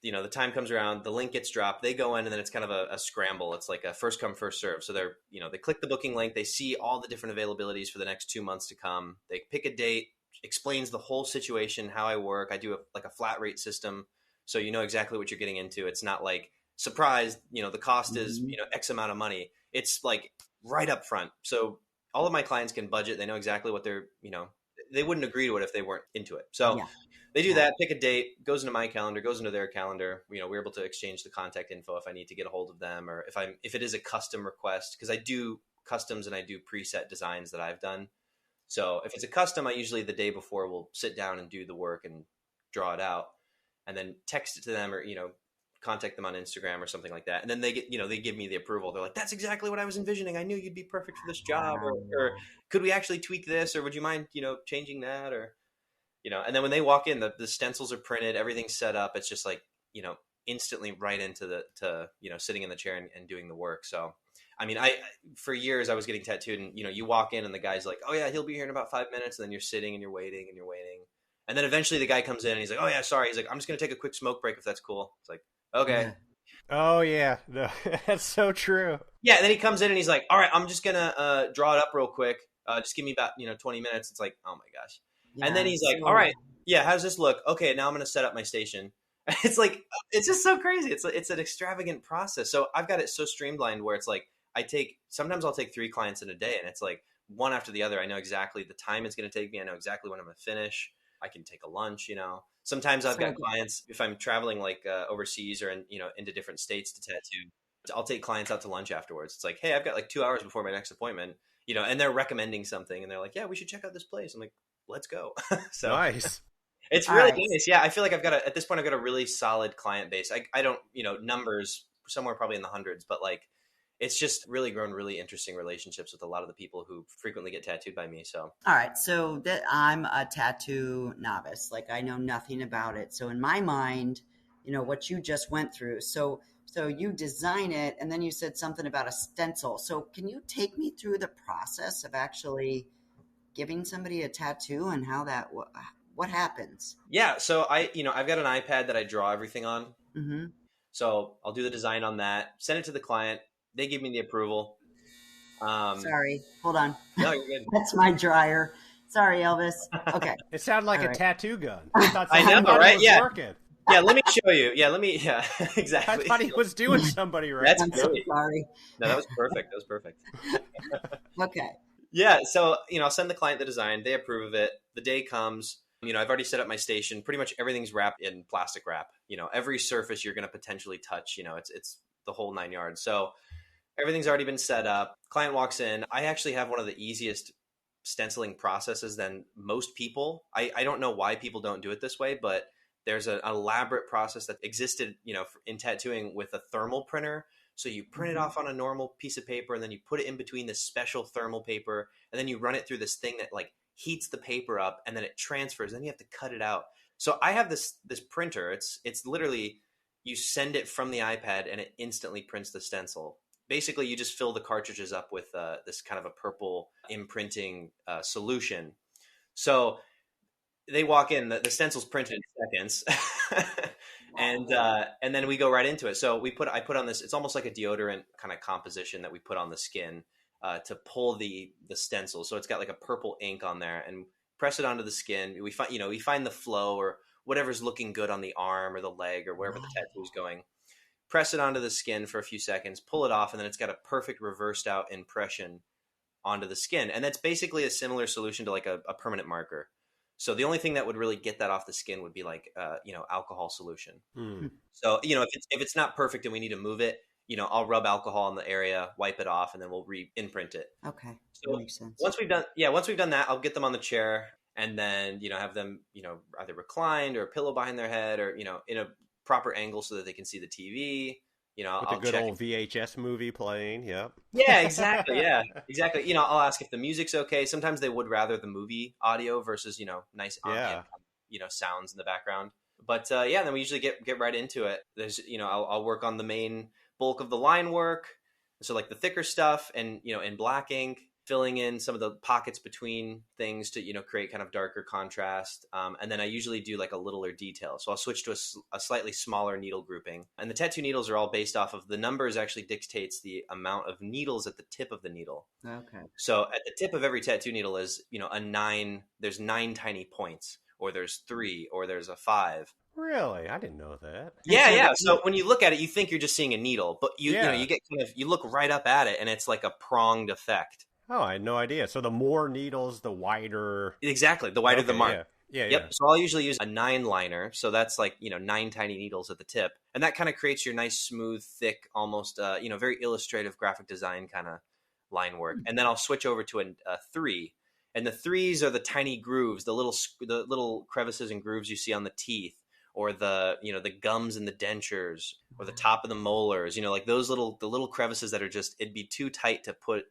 the time comes around, the link gets dropped, they go in, and then it's kind of a scramble. It's like a first come, first serve. So they're, they click the booking link, they see all the different availabilities for the next 2 months to come. They pick a date, explains the whole situation, how I work. I do a flat rate system. So you know exactly what you're getting into. It's not like surprise, the cost is, X amount of money. It's like right up front. So all of my clients can budget. They know exactly what they're, they wouldn't agree to it if they weren't into it. So they do that, pick a date, goes into my calendar, goes into their calendar. We're able to exchange the contact info if I need to get a hold of them, or if it is a custom request, because I do customs and I do preset designs that I've done. So if it's a custom, I usually the day before will sit down and do the work and draw it out, and then text it to them, or contact them on Instagram or something like that. And then they get, they give me the approval. They're like, that's exactly what I was envisioning. I knew you'd be perfect for this job, or could we actually tweak this, or would you mind, changing that, or. And then when they walk in, the stencils are printed, everything's set up. It's just like, instantly right into sitting in the chair and doing the work. So, for years I was getting tattooed, and, you walk in and the guy's like, oh yeah, he'll be here in about 5 minutes. And then you're sitting and you're waiting and you're waiting. And then eventually the guy comes in and he's like, oh yeah, sorry. He's like, I'm just going to take a quick smoke break if that's cool. It's like, okay. Oh yeah. No, that's so true. Yeah. And then he comes in and he's like, all right, I'm just going to draw it up real quick. Just give me about, 20 minutes. It's like, oh my gosh. Yeah, and then he's like, all right, yeah, how does this look? Okay, now I'm going to set up my station. It's like, it's just so crazy. It's an extravagant process. So I've got it so streamlined where it's like, sometimes I'll take 3 clients in a day, and it's like one after the other. I know exactly the time it's going to take me. I know exactly when I'm going to finish. I can take a lunch, Sometimes I've got clients, if I'm traveling overseas or into different states to tattoo, I'll take clients out to lunch afterwards. It's like, hey, I've got 2 hours before my next appointment, and they're recommending something, and they're like, yeah, we should check out this place. I'm like, let's go. So nice. It's really nice. Yeah. I feel like at this point, I've got a really solid client base. I don't, numbers somewhere probably in the hundreds, but it's just really grown really interesting relationships with a lot of the people who frequently get tattooed by me. So, all right. So I'm a tattoo novice. I know nothing about it. So in my mind, what you just went through. So you design it, and then you said something about a stencil. So can you take me through the process of actually giving somebody a tattoo and how what happens? Yeah. So I've got an iPad that I draw everything on. Mm-hmm. So I'll do the design on that, send it to the client. They give me the approval. Sorry, hold on. No, you're good. That's my dryer. Sorry, Elvis. Okay. It sounded like a tattaue gun. I know, right? Yeah. Working. Yeah, let me show you. Yeah, exactly. I thought he was doing somebody right. That's great. So sorry. No, that was perfect. Okay. Yeah, so, I'll send the client the design. They approve of it. The day comes. I've already set up my station. Pretty much everything's wrapped in plastic wrap. Every surface you're going to potentially touch, it's the whole 9 yards. So everything's already been set up. Client walks in. I actually have one of the easiest stenciling processes than most people. I don't know why people don't do it this way, but there's an elaborate process that existed, in tattooing with a thermal printer. So you print it off on a normal piece of paper, and then you put it in between this special thermal paper, and then you run it through this thing that heats the paper up, and then it transfers. Then you have to cut it out. So I have this printer. It's literally, you send it from the iPad and it instantly prints the stencil. Basically, you just fill the cartridges up with this kind of a purple imprinting solution. So they walk in, the stencil's printed in seconds. And then we go right into it. So I put on this, it's almost like a deodorant kind of composition that we put on the skin to pull the stencil. So it's got like a purple ink on there, and press it onto the skin. We find the flow or whatever's looking good on the arm or the leg or wherever the tattoo is going. Press it onto the skin for a few seconds, pull it off, and then it's got a perfect reversed out impression onto the skin. And that's basically a similar solution to like a permanent marker. So the only thing that would really get that off the skin would be like, alcohol solution. So, if it's not perfect and we need to move it, I'll rub alcohol in the area, wipe it off, and then we'll re-imprint it. Okay. So that makes sense. Once we've done that, I'll get them on the chair and then, have them, either reclined or a pillow behind their head or, in a proper angle so that they can see the TV. With I'll a good check old VHS movie playing. Yep. Yeah, exactly. Yeah, exactly. I'll ask if the music's okay. Sometimes they would rather the movie audio versus, nice ambient, sounds in the background. But then we usually get right into it. There's, I'll work on the main bulk of the line work. So like the thicker stuff and, in black ink, filling in some of the pockets between things to, create kind of darker contrast. And then I usually do like a littler detail. So I'll switch to a slightly smaller needle grouping. And the tattoo needles are all based off of the numbers actually dictates the amount of needles at the tip of the needle. Okay. So at the tip of every tattoo needle is, there's 9 tiny points, or there's 3, or there's a 5. Really? I didn't know that. Yeah. So when you look at it, you think you're just seeing a needle, but you get you look right up at it and it's like a pronged effect. Oh, I had no idea. So the more needles, the wider. Exactly. The wider the mark. Yeah. Yep. So I'll usually use a 9 liner. So that's like, 9 tiny needles at the tip. And that kind of creates your nice, smooth, thick, almost, very illustrative graphic design kind of line work. And then I'll switch over to a 3. And the 3s are the tiny grooves, the little crevices and grooves you see on the teeth, or the gums and the dentures, or the top of the molars, like the little crevices that are just, it'd be too tight to put,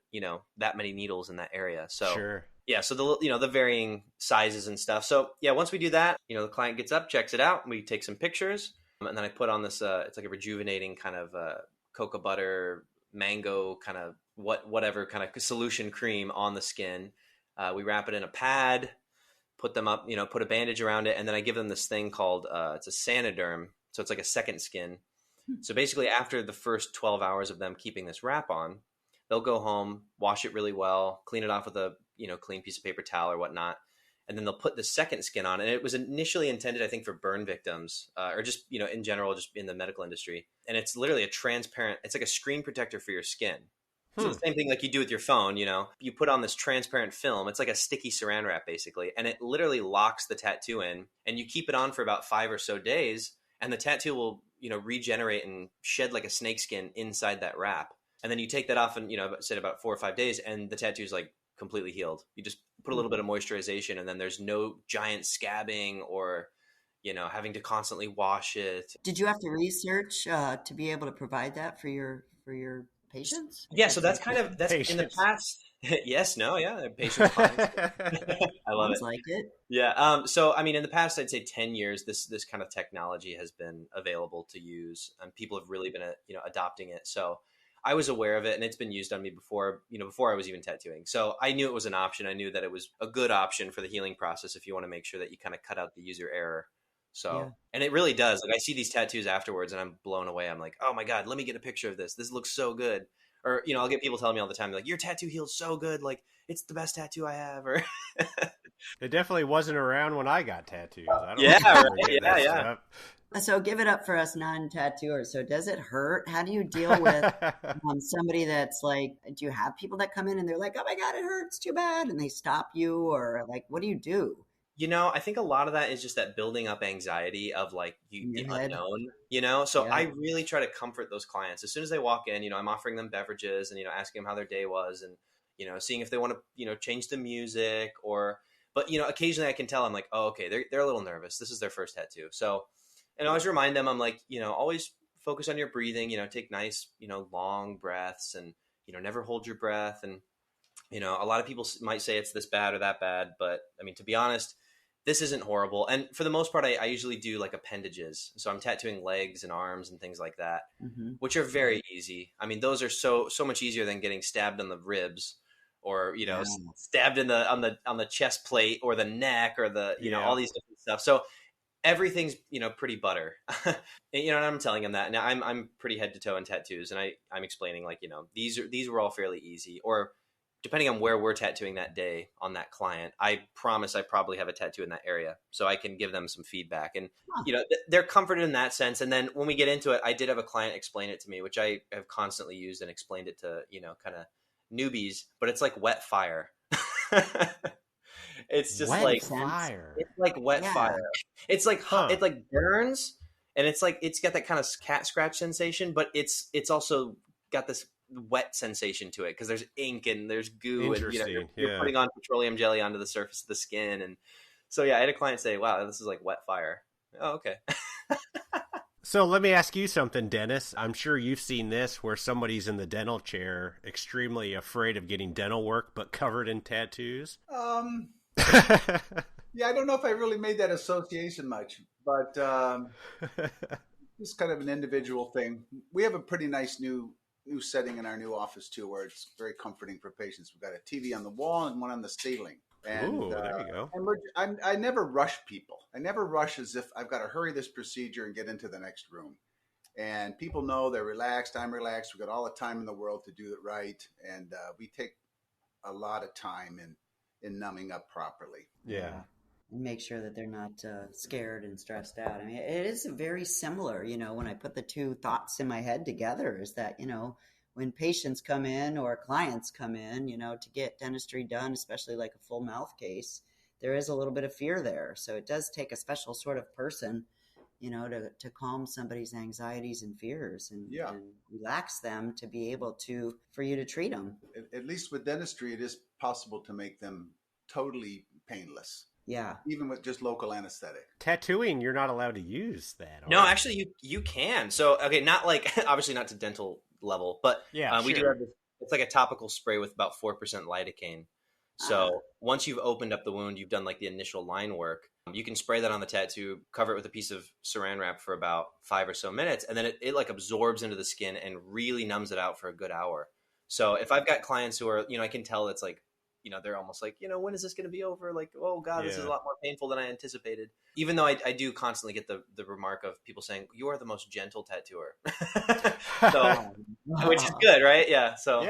that many needles in that area. So sure. Yeah. So the varying sizes and stuff. So yeah, once we do that, the client gets up, checks it out, we take some pictures, and then I put on this, it's like a rejuvenating kind of cocoa butter, mango kind of whatever kind of solution cream on the skin. We wrap it in a pad, put them up, put a bandage around it. And then I give them this thing called, it's a Sanoderm. So it's like a second skin. So basically after the first 12 hours of them keeping this wrap on, they'll go home, wash it really well, clean it off with a, clean piece of paper towel or whatnot. And then they'll put the second skin on. And it was initially intended, I think, for burn victims or just, in general, just in the medical industry. And it's literally a transparent, it's like a screen protector for your skin. So the same thing like you do with your phone, you put on this transparent film. It's like a sticky saran wrap, basically. And it literally locks the tattoo in, and you keep it on for about 5 or so days. And the tattoo will, regenerate and shed like a snakeskin inside that wrap. And then you take that off and, said about 4 or 5 days, and the tattoo is like completely healed. You just put a little bit of moisturization, and then there's no giant scabbing or, having to constantly wash it. Did you have to research to be able to provide that for your patients? Yeah, so that's Patients. In the past. Yes, no, yeah, patients. I love Sounds it. like it. Yeah. So I mean, in the past, I'd say 10 years, this kind of technology has been available to use, and people have really been, adopting it. So I was aware of it, and it's been used on me before I was even tattooing. So I knew it was an option. I knew that it was a good option for the healing process if you want to make sure that you kind of cut out the user error. So, Yeah. And it really does. Like I see these tattoos afterwards and I'm blown away. I'm like, oh my God, let me get a picture of this. This looks so good. Or, I'll get people telling me all the time, like, your tattoo heals so good. Like, it's the best tattoo I have. Or It definitely wasn't around when I got tattoos. I don't Yeah, remember right. getting Yeah, that yeah. stuff. So give it up for us non-tattooers. So does it hurt? How do you deal with somebody that's like, do you have people that come in and they're like, oh my God, it hurts too bad, and they stop you? Or like, what do you do? I think a lot of that is just that building up anxiety of like the head. unknown, So Yeah. I really try to comfort those clients. As soon as they walk in, I'm offering them beverages and, asking them how their day was and, seeing if they want to, change the music but occasionally I can tell I'm like, oh, okay, they're a little nervous. This is their first tattoo. So, and I always remind them, I'm like, always focus on your breathing, take nice, long breaths and, never hold your breath. And, a lot of people might say it's this bad or that bad, but I mean, to be honest, this isn't horrible. And for the most part, I usually do like appendages. So I'm tattooing legs and arms and things like that, which are very easy. I mean, those are so much easier than getting stabbed on the ribs or, Yeah. stabbed in the on the chest plate or the neck or the, all these different stuff. So everything's, pretty butter. And, and I'm telling him that. Now I'm pretty head to toe in tattoos, and I'm explaining, like, these were all fairly easy, or depending on where we're tattooing that day on that client, I promise I probably have a tattoo in that area, so I can give them some feedback. And, they're comforted in that sense. And then when we get into it, I did have a client explain it to me, which I have constantly used and explained it to, kind of newbies, but it's like wet fire. It's just Wet like fire. It's like wet fire. It's like it like burns, and it's like it's got that kind of cat scratch sensation, but it's also got this wet sensation to it because there's ink and there's goo, and you're putting on petroleum jelly onto the surface of the skin. And so I had a client say, "Wow, this is like wet fire." Oh, okay. So let me ask you something, Dennis. I'm sure you've seen this where somebody's in the dental chair, extremely afraid of getting dental work, but covered in tattoos. Yeah, I don't know if I really made that association much, but it's kind of an individual thing. We have a pretty nice new setting in our new office too, where it's very comforting for patients. We've got a TV on the wall and one on the ceiling. And, there you go. And I never rush people. I never rush as if I've got to hurry this procedure and get into the next room. And people know they're relaxed. I'm relaxed. We've got all the time in the world to do it right. And we take a lot of time in numbing up properly. Yeah. And make sure that they're not scared and stressed out. I mean, it is very similar, when I put the two thoughts in my head together, is that, when patients come in or clients come in, to get dentistry done, especially like a full mouth case, there is a little bit of fear there. So it does take a special sort of person, to calm somebody's anxieties and fears and relax them to be able for you to treat them. At least with dentistry, it is possible to make them totally painless. Yeah. Even with just local anesthetic. Tattooing, you're not allowed to use that. No, actually you can. So, okay, not like, obviously not to dental level, but we do have this, it's like a topical spray with about 4% lidocaine. So once you've opened up the wound, you've done like the initial line work, you can spray that on the tattoo, cover it with a piece of saran wrap for about 5 or so minutes, and then it like absorbs into the skin and really numbs it out for a good hour. So if I've got clients who are, I can tell it's like, they're almost like, when is this going to be over? Like, oh God, this is a lot more painful than I anticipated. Even though I do constantly get the remark of people saying, you are the most gentle tattooer. So, which is good, right? Yeah. So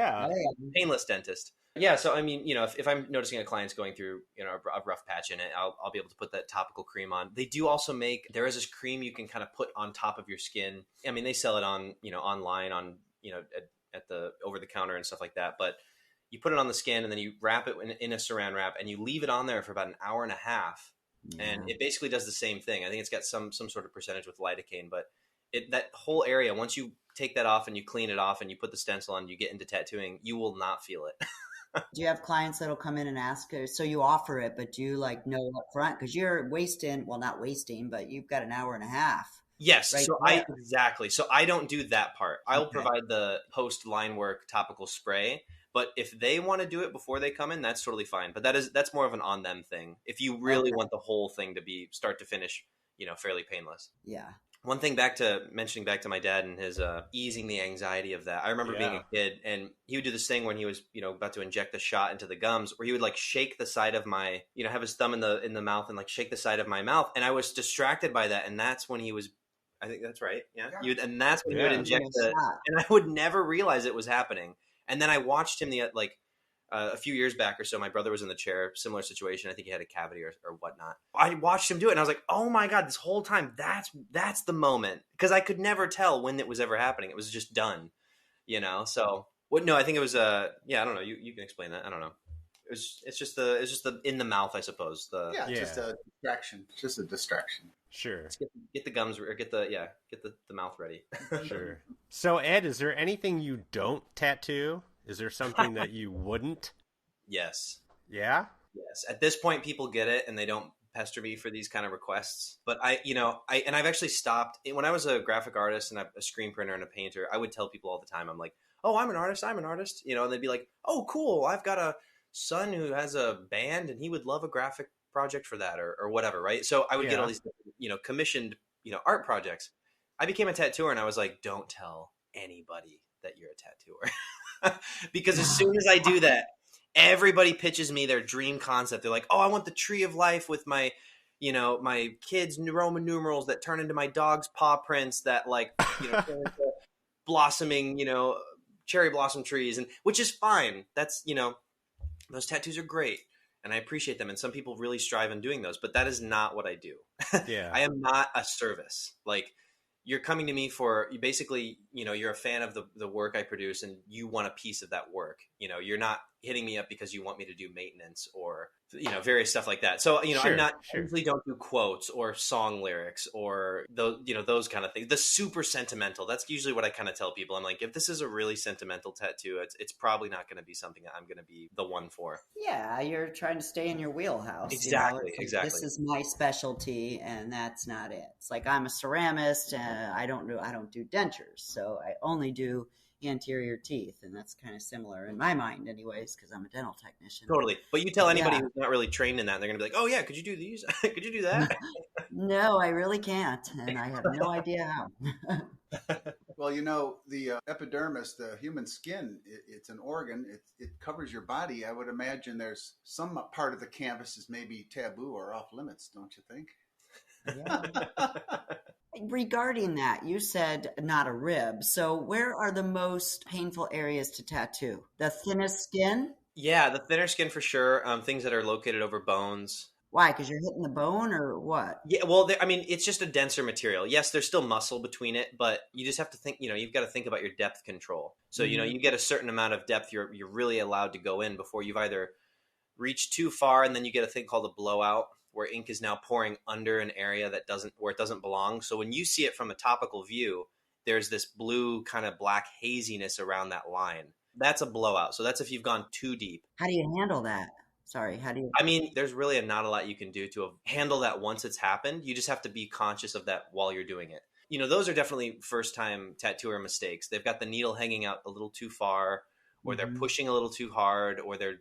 painless dentist. Yeah. So, I mean, if I'm noticing a client's going through, a rough patch in it, I'll be able to put that topical cream on. They do also there is this cream you can kind of put on top of your skin. I mean, they sell it on, online on, at the over the counter and stuff like that. But you put it on the skin and then you wrap it in a saran wrap and you leave it on there for about an hour and a half. Yeah. And it basically does the same thing. I think it's got some sort of percentage with lidocaine, but that whole area, once you take that off and you clean it off and you put the stencil on, you get into tattooing, you will not feel it. Do you have clients that'll come in and ask, so you offer it, but do you know up front? Because you're not wasting, but you've got an hour and a half. Yes. Right? So exactly. So I don't do that part. I'll provide the post line work topical spray. But if they want to do it before they come in, that's totally fine. But that's more of an on them thing. If you really want the whole thing to be start to finish, fairly painless. Yeah. One thing mentioning back to my dad and his easing the anxiety of that. I remember being a kid, and he would do this thing when he was about to inject the shot into the gums, where he would like shake the side of my have his thumb in the mouth and like shake the side of my mouth, and I was distracted by that, and that's when he was. I think that's right. Yeah. And that's when he would inject and I would never realize it was happening. And then I watched him a few years back or so. My brother was in the chair, similar situation. I think he had a cavity or whatnot. I watched him do it, and I was like, "Oh my God!" This whole time, that's the moment, because I could never tell when it was ever happening. It was just done, So what? No, I think it was. I don't know. You can explain that. I don't know. It's just the in the mouth, I suppose. Just a distraction. Just a distraction. Sure. Get the gums or get the mouth ready. Sure. So Ed, is there anything you don't tattoo? Is there something that you wouldn't? Yes. Yeah? Yes. At this point, people get it and they don't pester me for these kind of requests. But I've actually stopped. When I was a graphic artist and a screen printer and a painter, I would tell people all the time, I'm like, oh, I'm an artist. And they'd be like, oh, cool. I've got a son who has a band and he would love a graphic project for that or whatever. Right. So I would get all these, commissioned, art projects. I became a tattooer and I was like, don't tell anybody that you're a tattooer. Because as soon as I do that, Everybody pitches me their dream concept. They're like, oh, I want the tree of life with my, my kids' Roman numerals that turn into my dog's paw prints that turn into blossoming, cherry blossom trees, and which is fine. That's, those tattoos are great and I appreciate them. And some people really strive in doing those, but that is not what I do. Yeah. I am not a service. Like, you're coming to me for, you basically, you're a fan of the work I produce and you want a piece of that work. You're not hitting me up because you want me to do maintenance or, various stuff like that. So, Sure, I sure. usually don't do quotes or song lyrics or those, those kind of things. The super sentimental, that's usually what I kind of tell people. I'm like, if this is a really sentimental tattoo, it's probably not going to be something that I'm going to be the one for. Yeah, you're trying to stay in your wheelhouse. Exactly, exactly. This is my specialty, and that's not it. It's like I'm a ceramist, and I don't do dentures, so I only do anterior teeth, and that's kind of similar in my mind, anyways, because I'm a dental technician. Totally, but you tell anybody who's not really trained in that, they're going to be like, "Oh yeah, could you do these? Could you do that?" No, I really can't, and I have no idea how. Well, the epidermis, the human skin, it's an organ. It covers your body. I would imagine there's some part of the canvas is maybe taboo or off limits, don't you think? Yeah. Regarding that, you said not a rib. So where are the most painful areas to tattoo? The thinnest skin? Yeah, the thinner skin for sure. Things that are located over bones. Why? Because you're hitting the bone or what? Yeah, well, it's just a denser material. Yes, there's still muscle between it, but you just have to think, you've got to think about your depth control. So, you get a certain amount of depth you're really allowed to go in before you've either reached too far, and then you get a thing called a blowout, where ink is now pouring under an area where it doesn't belong. So when you see it from a topical view, there's this blue kind of black haziness around that line. That's a blowout. So that's if you've gone too deep. How do you handle that? Sorry, how do you? There's really not a lot you can do to handle that once it's happened. You just have to be conscious of that while you're doing it. Those are definitely first-time tattooer mistakes. They've got the needle hanging out a little too far, or they're pushing a little too hard, or they're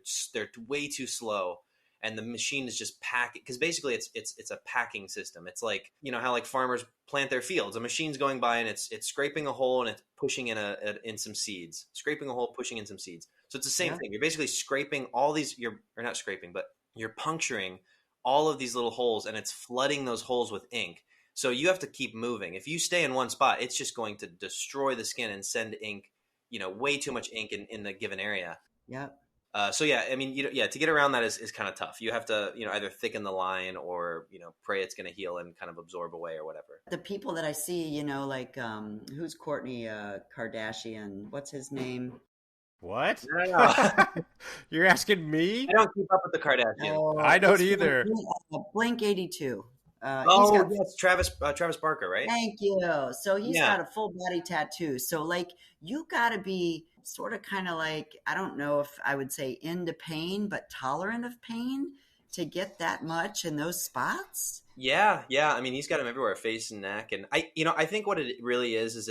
way too slow. And the machine is just packing, because basically it's a packing system. It's like, how like farmers plant their fields. A machine's going by and it's scraping a hole and it's pushing in some seeds. Scraping a hole, pushing in some seeds. So it's the same thing. You're basically scraping all these, you're not scraping, but you're puncturing all of these little holes and it's flooding those holes with ink. So you have to keep moving. If you stay in one spot, it's just going to destroy the skin and send ink, way too much ink in the given area. Yeah. So yeah, to get around that is kind of tough. You have to, either thicken the line or, pray it's going to heal and kind of absorb away or whatever. The people that I see, like, who's Courtney Kardashian? What's his name? What? No. You're asking me? I don't keep up with the Kardashians. Oh, I don't either. Blink 82. Yes, Travis Barker, right? Thank you. So he's got a full body tattoo. So like you got to be sort of kind of like, I don't know if I would say into pain, but tolerant of pain to get that much in those spots. Yeah. He's got them everywhere, face and neck. And I think what it really is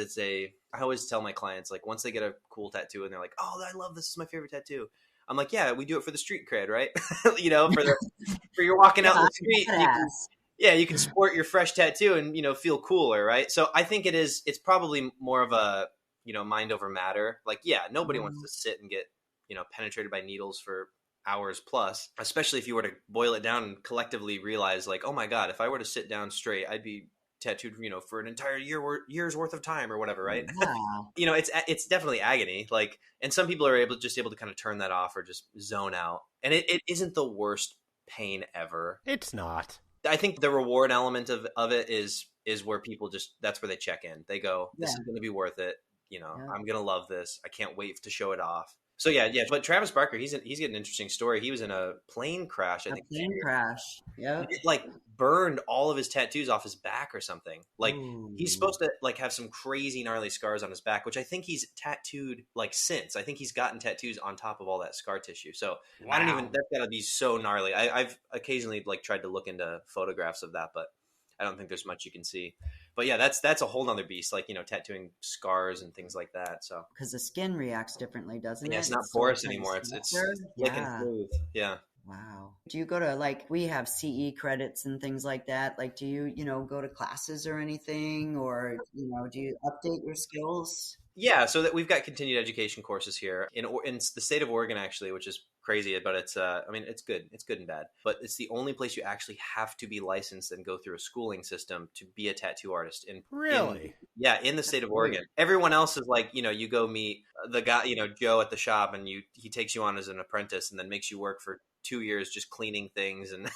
I always tell my clients, like, once they get a cool tattoo and they're like, oh, I love this is my favorite tattoo. I'm like, yeah, we do it for the street cred, right? For you're walking out in the street. You can sport your fresh tattoo and, feel cooler, right? So I think it's probably more of a, mind over matter. Like, yeah, nobody wants to sit and get, penetrated by needles for hours plus, especially if you were to boil it down and collectively realize like, oh my God, if I were to sit down straight, I'd be tattooed, for an entire year's worth of time or whatever, right? Yeah. It's definitely agony. Like, and some people are able to kind of turn that off or just zone out. And it isn't the worst pain ever. It's not. I think the reward element of it is where people that's where they check in. They go, this is going to be worth it. I'm going to love this. I can't wait to show it off. So yeah. But Travis Barker, he's got an interesting story. He was in a plane crash. I think. Plane crash. Yeah. It like burned all of his tattoos off his back or something. Like he's supposed to like have some crazy gnarly scars on his back, which I think he's tattooed like since. I think he's gotten tattoos on top of all that scar tissue. So I don't even. That's gotta be so gnarly. I've occasionally like tried to look into photographs of that, but I don't think there's much you can see. But yeah, that's a whole nother beast, like, tattooing scars and things like that. So because the skin reacts differently, doesn't it? Yeah, it's not porous anymore. It's slick and smooth. Yeah. Wow. Do you go to like, we have CE credits and things like that. Like, do you, go to classes or anything, or, do you update your skills? Yeah. So that we've got continued education courses here in the state of Oregon, actually, which is crazy, but it's I mean, it's good. It's good and bad. But it's the only place you actually have to be licensed and go through a schooling system to be a tattoo artist Really? in the state of Oregon. Everyone else is like, you go meet the guy, Joe at the shop, and he takes you on as an apprentice and then makes you work for 2 years just cleaning things, and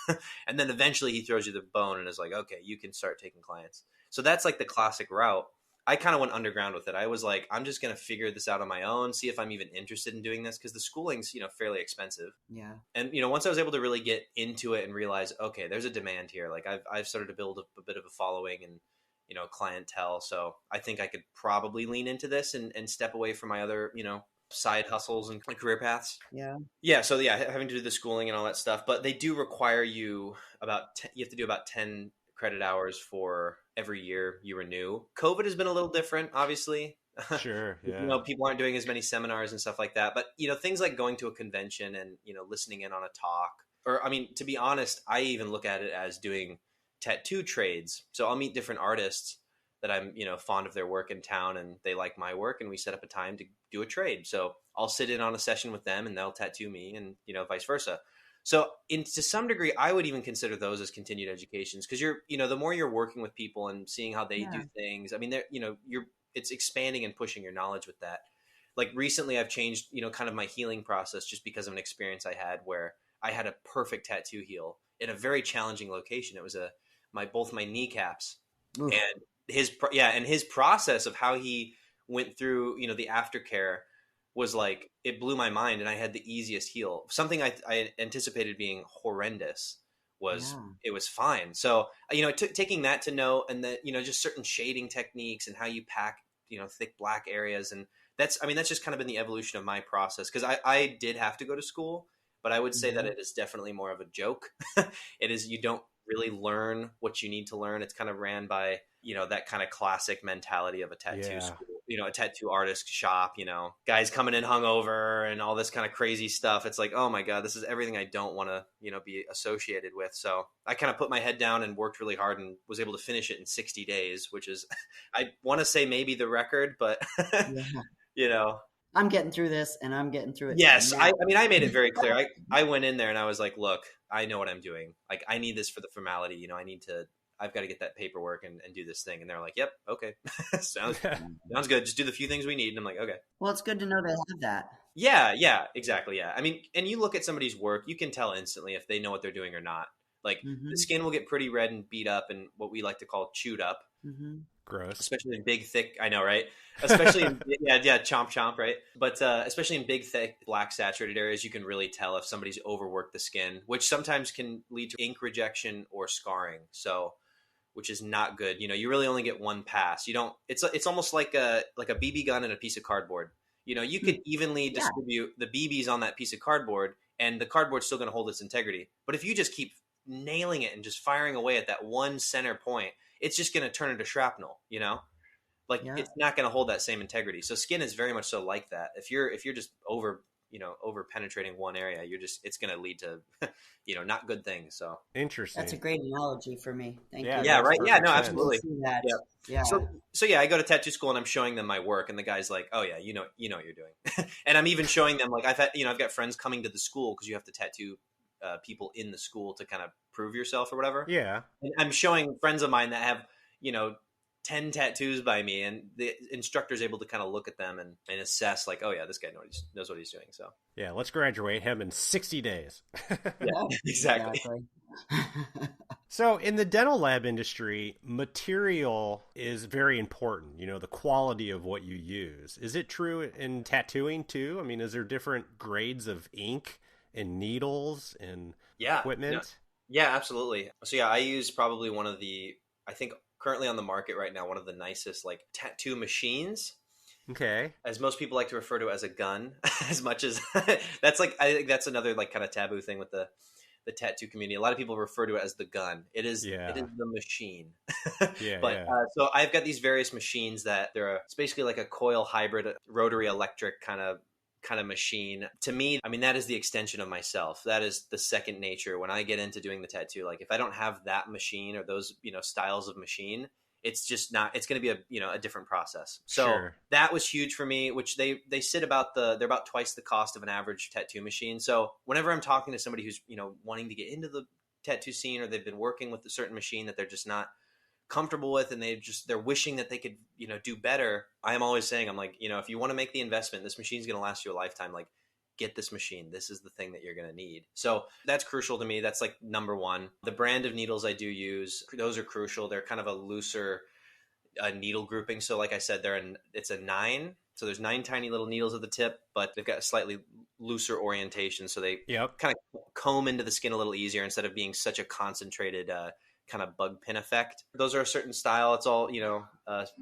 and then eventually he throws you the bone and is like, okay, you can start taking clients. So that's like the classic route. I kind of went underground with it. I was like, I'm just going to figure this out on my own, see if I'm even interested in doing this, because the schooling's, fairly expensive. Yeah. And, once I was able to really get into it and realize, okay, there's a demand here. Like I've started to build a bit of a following and, clientele. So I think I could probably lean into this and step away from my other, side hustles and career paths. Yeah. Yeah. So yeah, having to do the schooling and all that stuff, but they do require you you have to do about 10 credit hours for every year you renew. COVID has been a little different, obviously. Sure. Yeah. People aren't doing as many seminars and stuff like that, but things like going to a convention and, listening in on a talk, or, I mean, to be honest, I even look at it as doing tattoo trades. So I'll meet different artists that I'm, fond of their work in town, and they like my work, and we set up a time to do a trade. So I'll sit in on a session with them and they'll tattoo me, and, vice versa. So to some degree, I would even consider those as continued educations, because the more you're working with people and seeing how they do things, I mean, it's expanding and pushing your knowledge with that. Like recently I've changed, kind of my healing process just because of an experience I had where I had a perfect tattoo heal in a very challenging location. It was both my kneecaps. Oof. And his process of how he went through, the aftercare was like, it blew my mind, and I had the easiest heal. Something I anticipated being horrendous it was fine. So, taking that to know, and that, just certain shading techniques and how you pack, thick black areas. And that's just kind of been the evolution of my process. Cause I did have to go to school, but I would say that it is definitely more of a joke. It is, you don't really learn what you need to learn. It's kind of ran by, that kind of classic mentality of a tattoo school, a tattoo artist shop, guys coming in hungover and all this kind of crazy stuff. It's like, oh my God, this is everything I don't want to, be associated with. So I kind of put my head down and worked really hard and was able to finish it in 60 days, which is, I want to say maybe the record, but I'm getting through this, and I'm getting through it. Yes. I made it very clear. I went in there and I was like, look, I know what I'm doing. Like, I need this for the formality. I've got to get that paperwork and do this thing. And they're like, yep. Okay. sounds good. Just do the few things we need. And I'm like, okay. Well, it's good to know they have that. Yeah, exactly. Yeah. I mean, and you look at somebody's work, you can tell instantly if they know what they're doing or not. Like the skin will get pretty red and beat up and what we like to call chewed up. Mm-hmm. Gross. Especially in big, thick, I know, right? Especially in, chomp, right? But especially in big, thick, black saturated areas, you can really tell if somebody's overworked the skin, which sometimes can lead to ink rejection or scarring. So, which is not good. You really only get one pass. You don't, it's almost like a BB gun and a piece of cardboard. You could evenly distribute the BBs on that piece of cardboard, and the cardboard's still going to hold its integrity. But if you just keep nailing it and just firing away at that one center point, it's just going to turn into shrapnel, it's not going to hold that same integrity. So skin is very much so like that. If you're just over penetrating one area, it's going to lead to, not good things. So interesting. That's a great analogy for me. Thank you. Yeah. Right. Yeah, no, absolutely. Yeah. So I go to tattoo school and I'm showing them my work, and the guy's like, oh yeah, you know what you're doing. And I'm even showing them, like, I've got friends coming to the school, cause you have to tattoo people in the school to kind of prove yourself or whatever. Yeah. And I'm showing friends of mine that have, 10 tattoos by me, and the instructor's able to kind of look at them and assess, like, oh yeah, this guy knows what he's doing. So yeah, let's graduate him in 60 days. Yeah, exactly. So in the dental lab industry, material is very important, the quality of what you use. Is it true in tattooing too? I mean, is there different grades of ink and needles and equipment? Yeah, absolutely. So I use probably one of the, I think currently on the market right now, one of the nicest like tattoo machines. Okay. As most people like to refer to as a gun, as much as that's like, I think that's another like kind of taboo thing with the tattoo community. A lot of people refer to it as the gun. It is the machine. So I've got these various machines that it's basically like a coil hybrid rotary electric kind of machine. To me, I mean, that is the extension of myself. That is the second nature. When I get into doing the tattoo, like if I don't have that machine or those, styles of machine, it's just not, it's going to be a different process. So Sure. that was huge for me, which they're about twice the cost of an average tattoo machine. So whenever I'm talking to somebody who's, wanting to get into the tattoo scene, or they've been working with a certain machine that they're just not comfortable with, and they're wishing that they could, do better, I'm always saying, I'm like, if you want to make the investment, this machine's going to last you a lifetime. Like, get this machine. This is the thing that you're going to need. So that's crucial to me. That's like number one. The brand of needles I do use, those are crucial. They're kind of a looser needle grouping. So like I said, it's a 9. So there's 9 tiny little needles at the tip, but they've got a slightly looser orientation. So they kind of comb into the skin a little easier instead of being such a concentrated kind of bug pin effect. Those are a certain style. It's all,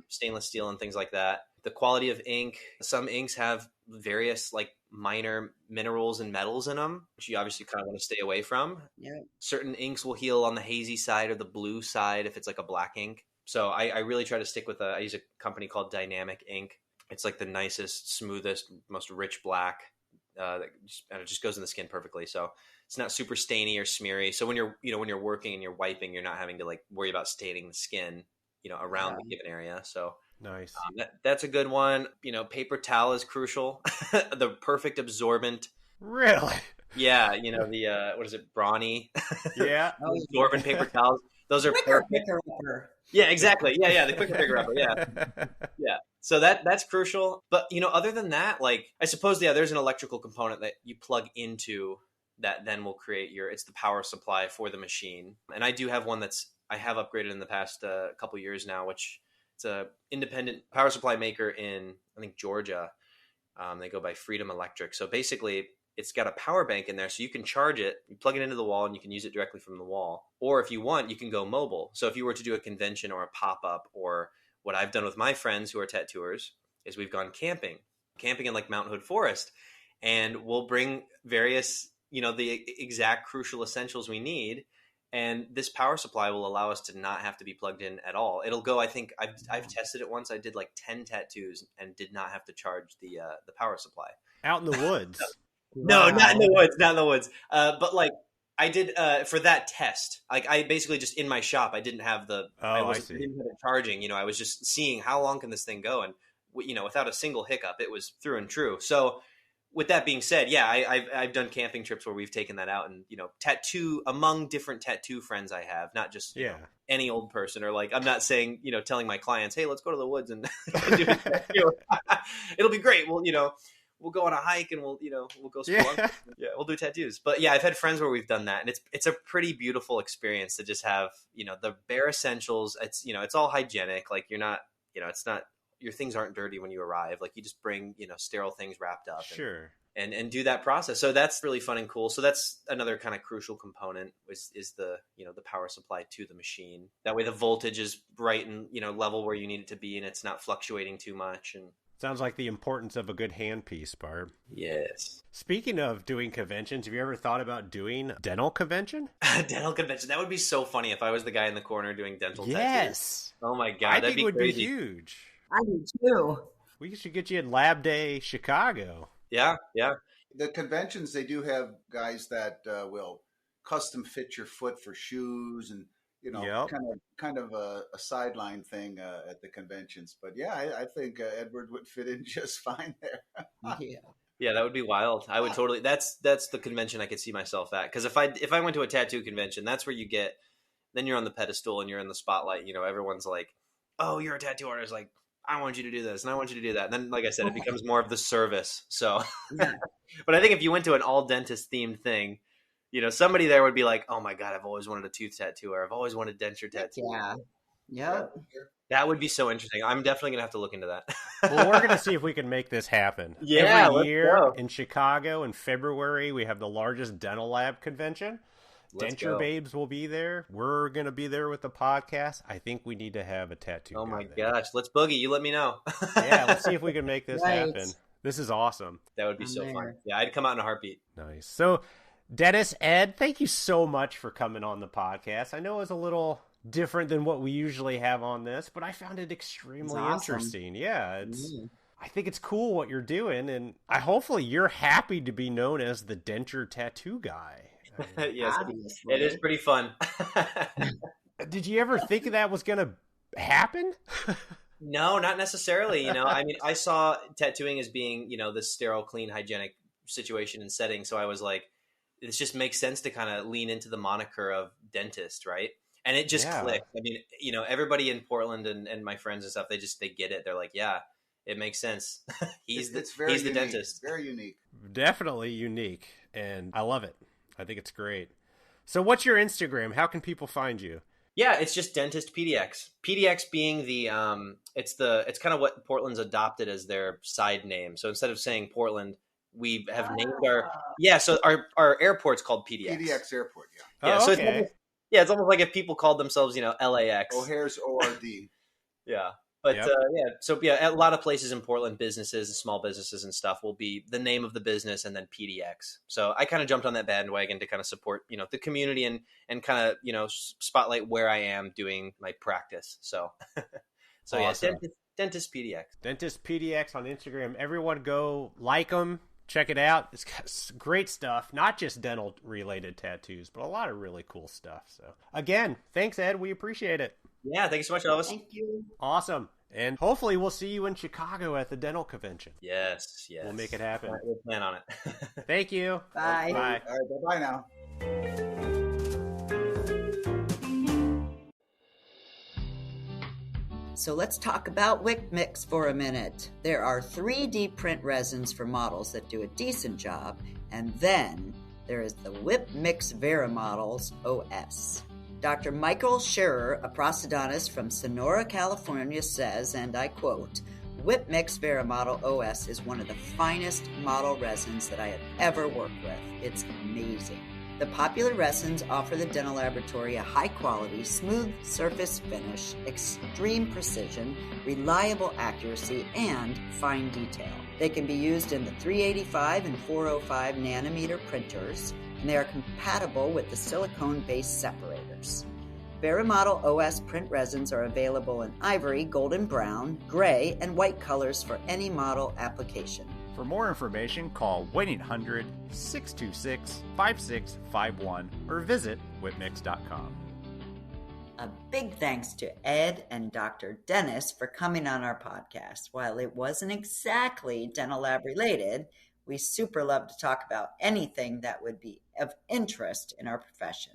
stainless steel and things like that. The quality of ink, some inks have various like minor minerals and metals in them, which you obviously kind of want to stay away from. Yeah. Certain inks will heal on the hazy side or the blue side if it's like a black ink. So I really try to stick with I use a company called Dynamic Ink. It's like the nicest, smoothest, most rich black and it just goes in the skin perfectly. So it's not super stainy or smeary. So when you're working and you're wiping, you're not having to like worry about staining the skin, around the given area. So nice. That's a good one. Paper towel is crucial. The perfect absorbent. Really? Yeah. The, what is it? Brawny. Yeah. Absorbent paper towels. Those are Quicker perfect. picker upper. Yeah, exactly. Yeah. The quicker picker upper. Yeah. Yeah. So that's crucial. But, I other than that, like, I suppose, there's an electrical component that you plug into that then will create it's the power supply for the machine. And I do have one I have upgraded in the past couple years now, which it's a independent power supply maker in, I think, Georgia. They go by Freedom Electric. So basically, it's got a power bank in there, so you can charge it, you plug it into the wall, and you can use it directly from the wall. Or if you want, you can go mobile. So if you were to do a convention or a pop-up, or what I've done with my friends who are tattooers is we've gone camping in like Mount Hood Forest, and we'll bring various, the exact crucial essentials we need. And this power supply will allow us to not have to be plugged in at all. It'll go, I think I've tested it once. I did like 10 tattoos and did not have to charge the power supply. Out in the woods. No, not in the woods. But like I did for that test, like I basically just in my shop, I didn't have I didn't have it charging. I was just seeing how long can this thing go, and without a single hiccup, it was through and true. So with that being said, yeah, I've done camping trips where we've taken that out, and tattoo among different tattoo friends I have, not just any old person, or like I'm not saying telling my clients, hey, let's go to the woods and do a tattoo. It'll be great. We'll go on a hike and we'll go spelunking. Yeah, we'll do tattoos. But yeah, I've had friends where we've done that, and it's a pretty beautiful experience to just have the bare essentials. It's it's all hygienic. Like you're not it's not, your things aren't dirty when you arrive. Like you just bring sterile things wrapped up. Sure. And do that process. So that's really fun and cool. So that's another kind of crucial component is the the power supply to the machine. That way the voltage is right and level where you need it to be, and it's not fluctuating too much. And sounds like the importance of a good handpiece, Barb. Yes. Speaking of doing conventions, have you ever thought about doing a dental convention? Dental convention. That would be so funny if I was the guy in the corner doing dental tattoos. Yes. Oh my God. I that'd think it would crazy. be huge. I do too. We should get you in Lab Day Chicago. Yeah. The conventions, they do have guys that will custom fit your foot for shoes and kind of a sideline thing at the conventions. But yeah, I think Edward would fit in just fine there. Yeah, that would be wild. I would totally. That's the convention I could see myself at. Because if I went to a tattoo convention, that's where then you're on the pedestal and you're in the spotlight. Everyone's like, "Oh, you're a tattoo artist." Like, I want you to do this and I want you to do that. And then, like I said, it becomes more of the service. So, but I think if you went to an all dentist themed thing, somebody there would be like, oh my God, I've always wanted a tooth tattoo, or I've always wanted denture tattoo. Yeah. Yep. That would be so interesting. I'm definitely going to have to look into that. Well, we're going to see if we can make this happen. Yeah, every year go. In Chicago in February, we have the largest dental lab convention. Denture Babes will be there. We're going to be there with the podcast. I think we need to have a tattoo. Oh my gosh. Let's boogie. You let me know. Yeah, let's see if we can make this happen. This is awesome. That would be so fun. Yeah, I'd come out in a heartbeat. Nice. So, Dennis, Ed, thank you so much for coming on the podcast. I know it's a little different than what we usually have on this, but I found it extremely interesting. Yeah, I think it's cool what you're doing, and hopefully you're happy to be known as the denture tattoo guy. Yes, it is pretty fun. Did you ever think that was going to happen? No, not necessarily. I mean, I saw tattooing as being, this sterile, clean, hygienic situation and setting. So I was like, this just makes sense to kind of lean into the moniker of dentist, right? And it just clicked. I mean, everybody in Portland and my friends and stuff, they get it. They're like, yeah, it makes sense. he's the dentist. Very unique. Definitely unique. And I love it. I think it's great. So what's your Instagram? How can people find you? Yeah, it's just Dentist PDX. PDX being the it's kind of what Portland's adopted as their side name. So instead of saying Portland, we have named so our airport's called PDX. PDX Airport, yeah. Yeah, so it's almost like if people called themselves, LAX. O'Hare's ORD. Yeah. But a lot of places in Portland, businesses and small businesses and stuff will be the name of the business and then PDX. So I kind of jumped on that bandwagon to kind of support, the community and kind of, spotlight where I am doing my practice. So, awesome. Dentist PDX. Dentist PDX on Instagram. Everyone go like them. Check it out. It's got great stuff, not just dental related tattoos, but a lot of really cool stuff. So again, thanks, Ed. We appreciate it. Yeah, thank you so much, Elvis. Thank you. Awesome. And hopefully we'll see you in Chicago at the dental convention. Yes. We'll make it happen. We'll plan on it. Thank you. Bye. Bye. All right, bye-bye now. So let's talk about Wick Mix for a minute. There are 3D print resins for models that do a decent job, and then there is the Whip Mix VeriModel OS. Dr. Michael Scherer, a prosthodontist from Sonora, California, says, and I quote, Whip Mix VeriModel OS is one of the finest model resins that I have ever worked with. It's amazing. The popular resins offer the dental laboratory a high-quality, smooth surface finish, extreme precision, reliable accuracy, and fine detail. They can be used in the 385 and 405 nanometer printers, and they are compatible with the silicone-based separators. VeriModel OS print resins are available in ivory, golden brown, gray, and white colors for any model application. For more information, call 1-800-626-5651 or visit whipmix.com. A big thanks to Ed and Dr. Dennis for coming on our podcast. While it wasn't exactly dental lab related, we super love to talk about anything that would be of interest in our profession.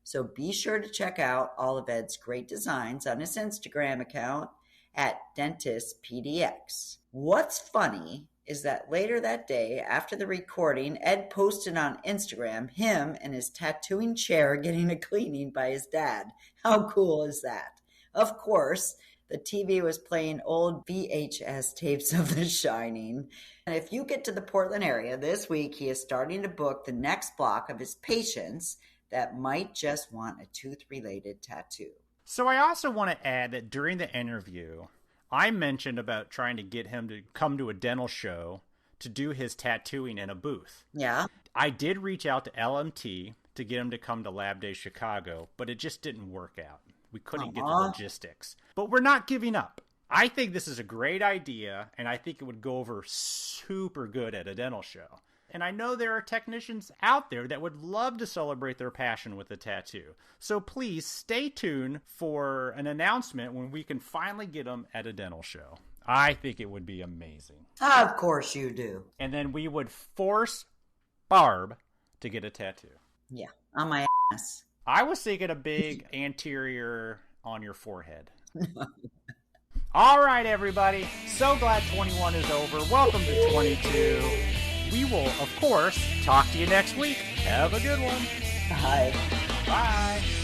So be sure to check out all of Ed's great designs on his Instagram account at DentistPDX. What's funny is that later that day, after the recording, Ed posted on Instagram him and his tattooing chair getting a cleaning by his dad. How cool is that? Of course, the TV was playing old VHS tapes of The Shining. And if you get to the Portland area this week, he is starting to book the next block of his patients that might just want a tooth-related tattoo. So I also want to add that during the interview, I mentioned about trying to get him to come to a dental show to do his tattooing in a booth. Yeah. I did reach out to LMT to get him to come to Lab Day Chicago, but it just didn't work out. We couldn't get the logistics. But we're not giving up. I think this is a great idea, and I think it would go over super good at a dental show. And I know there are technicians out there that would love to celebrate their passion with a tattoo. So please stay tuned for an announcement when we can finally get them at a dental show. I think it would be amazing. Of course you do. And then we would force Barb to get a tattoo. Yeah, on my ass. I was thinking a big anterior on your forehead. All right, everybody. So glad 21 is over. Welcome to 22. We will, of course, talk to you next week. Have a good one. Bye. Bye.